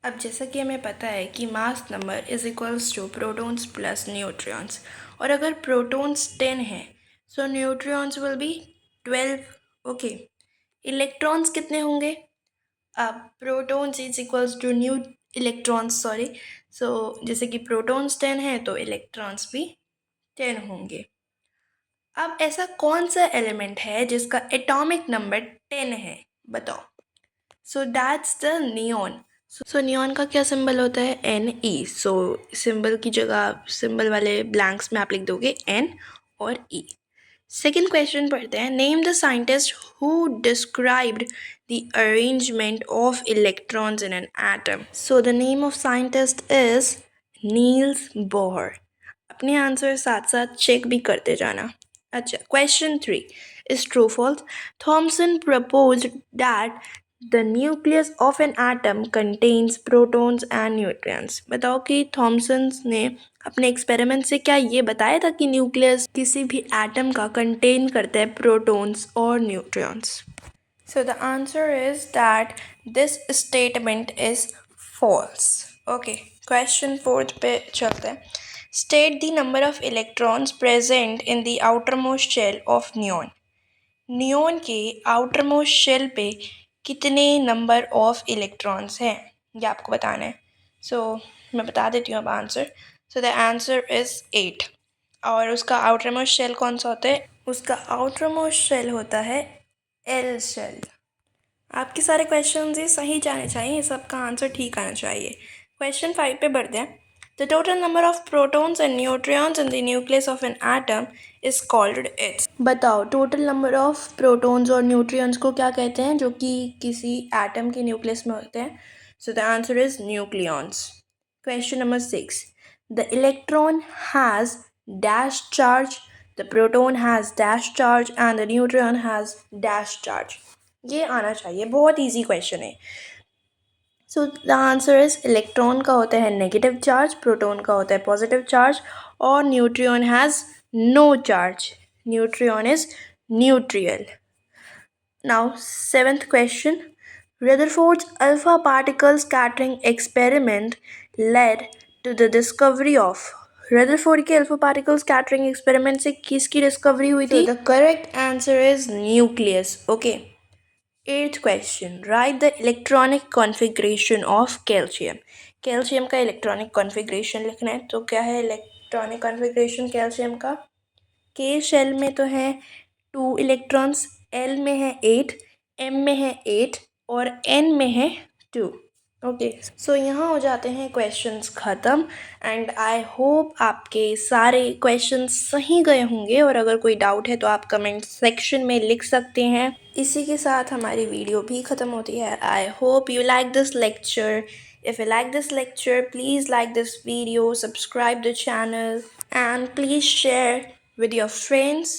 S1: अब जैसा कि हमें पता है कि mass number is equals to protons plus neutrons, और अगर प्रोटॉन्स 10 है so neutrons will be 12। Okay, electrons कितने होंगे, अब protons is equals to new electrons, sorry. So जैसे कि प्रोटॉन्स 10 है तो इलेक्ट्रॉन्स भी 10 होंगे। अब ऐसा कौन सा एलिमेंट है जिसका एटॉमिक नंबर 10 है, बताओ। So that's the neon. So neon का क्या सिंबल होता है, Ne। सो सिंबल की जगह सिंबल वाले ब्लैंक्स में आप लिख दोगे N और E। सेकेंड क्वेश्चन पढ़ते हैं। Name the scientist who described the arrangement of electrons in an atom. So the name of scientist is Niels Bohr. अपने आंसर साथ साथ चेक भी करते जाना। अच्छा, question 3 is true false. Thomson proposed that the nucleus of an atom contains protons and neutrons. बताओ कि Thompson ने अपने एक्सपेरिमेंट से क्या ये बताया था कि न्यूक्लियस किसी भी एटम का कंटेन करता है प्रोटॉन्स और neutrons. So the answer is that this statement is false. Okay, question 4 पे चलते हैं। State the number of electrons present in the outermost shell of neon. Neon के आउटरमोस्ट शेल पे कितने नंबर ऑफ इलेक्ट्रॉन्स हैं ये आपको बताना है। सो मैं बता देती हूँ अब answer. So the answer is 8। और उसका आउटरमोस्ट शेल कौन सा होता है, उसका आउटरमोस्ट शेल होता है एल शेल। आपके सारे क्वेश्चन ये सही जाने चाहिए, सबका आंसर ठीक आना चाहिए। क्वेश्चन 5 पे बढ़ते हैं। The total number of protons and neutrons in the nucleus of an atom is called its. बताओ टोटल नंबर ऑफ प्रोटॉन्स और न्यूट्रॉन्स को क्या कहते हैं जो कि किसी एटम के न्यूक्लियस में होते हैं। सो the answer is nucleons. Question number 6, the electron has dash charge, the proton has dash charge and the neutron has dash charge। ये आना चाहिए, बहुत इजी क्वेश्चन है। So the answer is electron का होता है नेगेटिव चार्ज, प्रोटॉन का होता है पॉजिटिव चार्ज और neutron has no charge. Neutron is neutral. Now 7th क्वेश्चन। Rutherford's alpha particle scattering experiment led to the discovery of। Rutherford के अल्फा पार्टिकल स्कैटरिंग एक्सपेरिमेंट से किसकी डिस्कवरी हुई थी। The correct answer is nucleus. Okay, 8th question. Right the electronic configuration of calcium. Calcium का electronic configuration लिखना है, तो क्या है इलेक्ट्रॉनिक कॉन्फ़िगरेशन कैल्शियम का। के शेल में तो है 2 इलेक्ट्रॉन्स, एल में है 8, एम में है 8 और एन में है 2। ओके, सो यहाँ हो जाते हैं क्वेश्चंस ख़त्म एंड आई होप आपके सारे क्वेश्चंस सही गए होंगे, और अगर कोई डाउट है तो आप कमेंट सेक्शन में लिख सकते हैं। इसी के साथ हमारी वीडियो भी ख़त्म होती है। I hope you like this lecture. If you like this lecture, please like this video, subscribe the channel and please share with your friends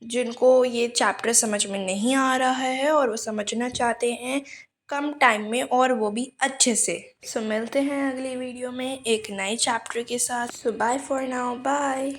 S1: जिनको ये चैप्टर समझ में नहीं आ रहा है और वो समझना चाहते हैं कम टाइम में और वो भी अच्छे से। सो मिलते हैं अगली वीडियो में एक नए चैप्टर के साथ। सो बाय फॉर नाउ, बाय।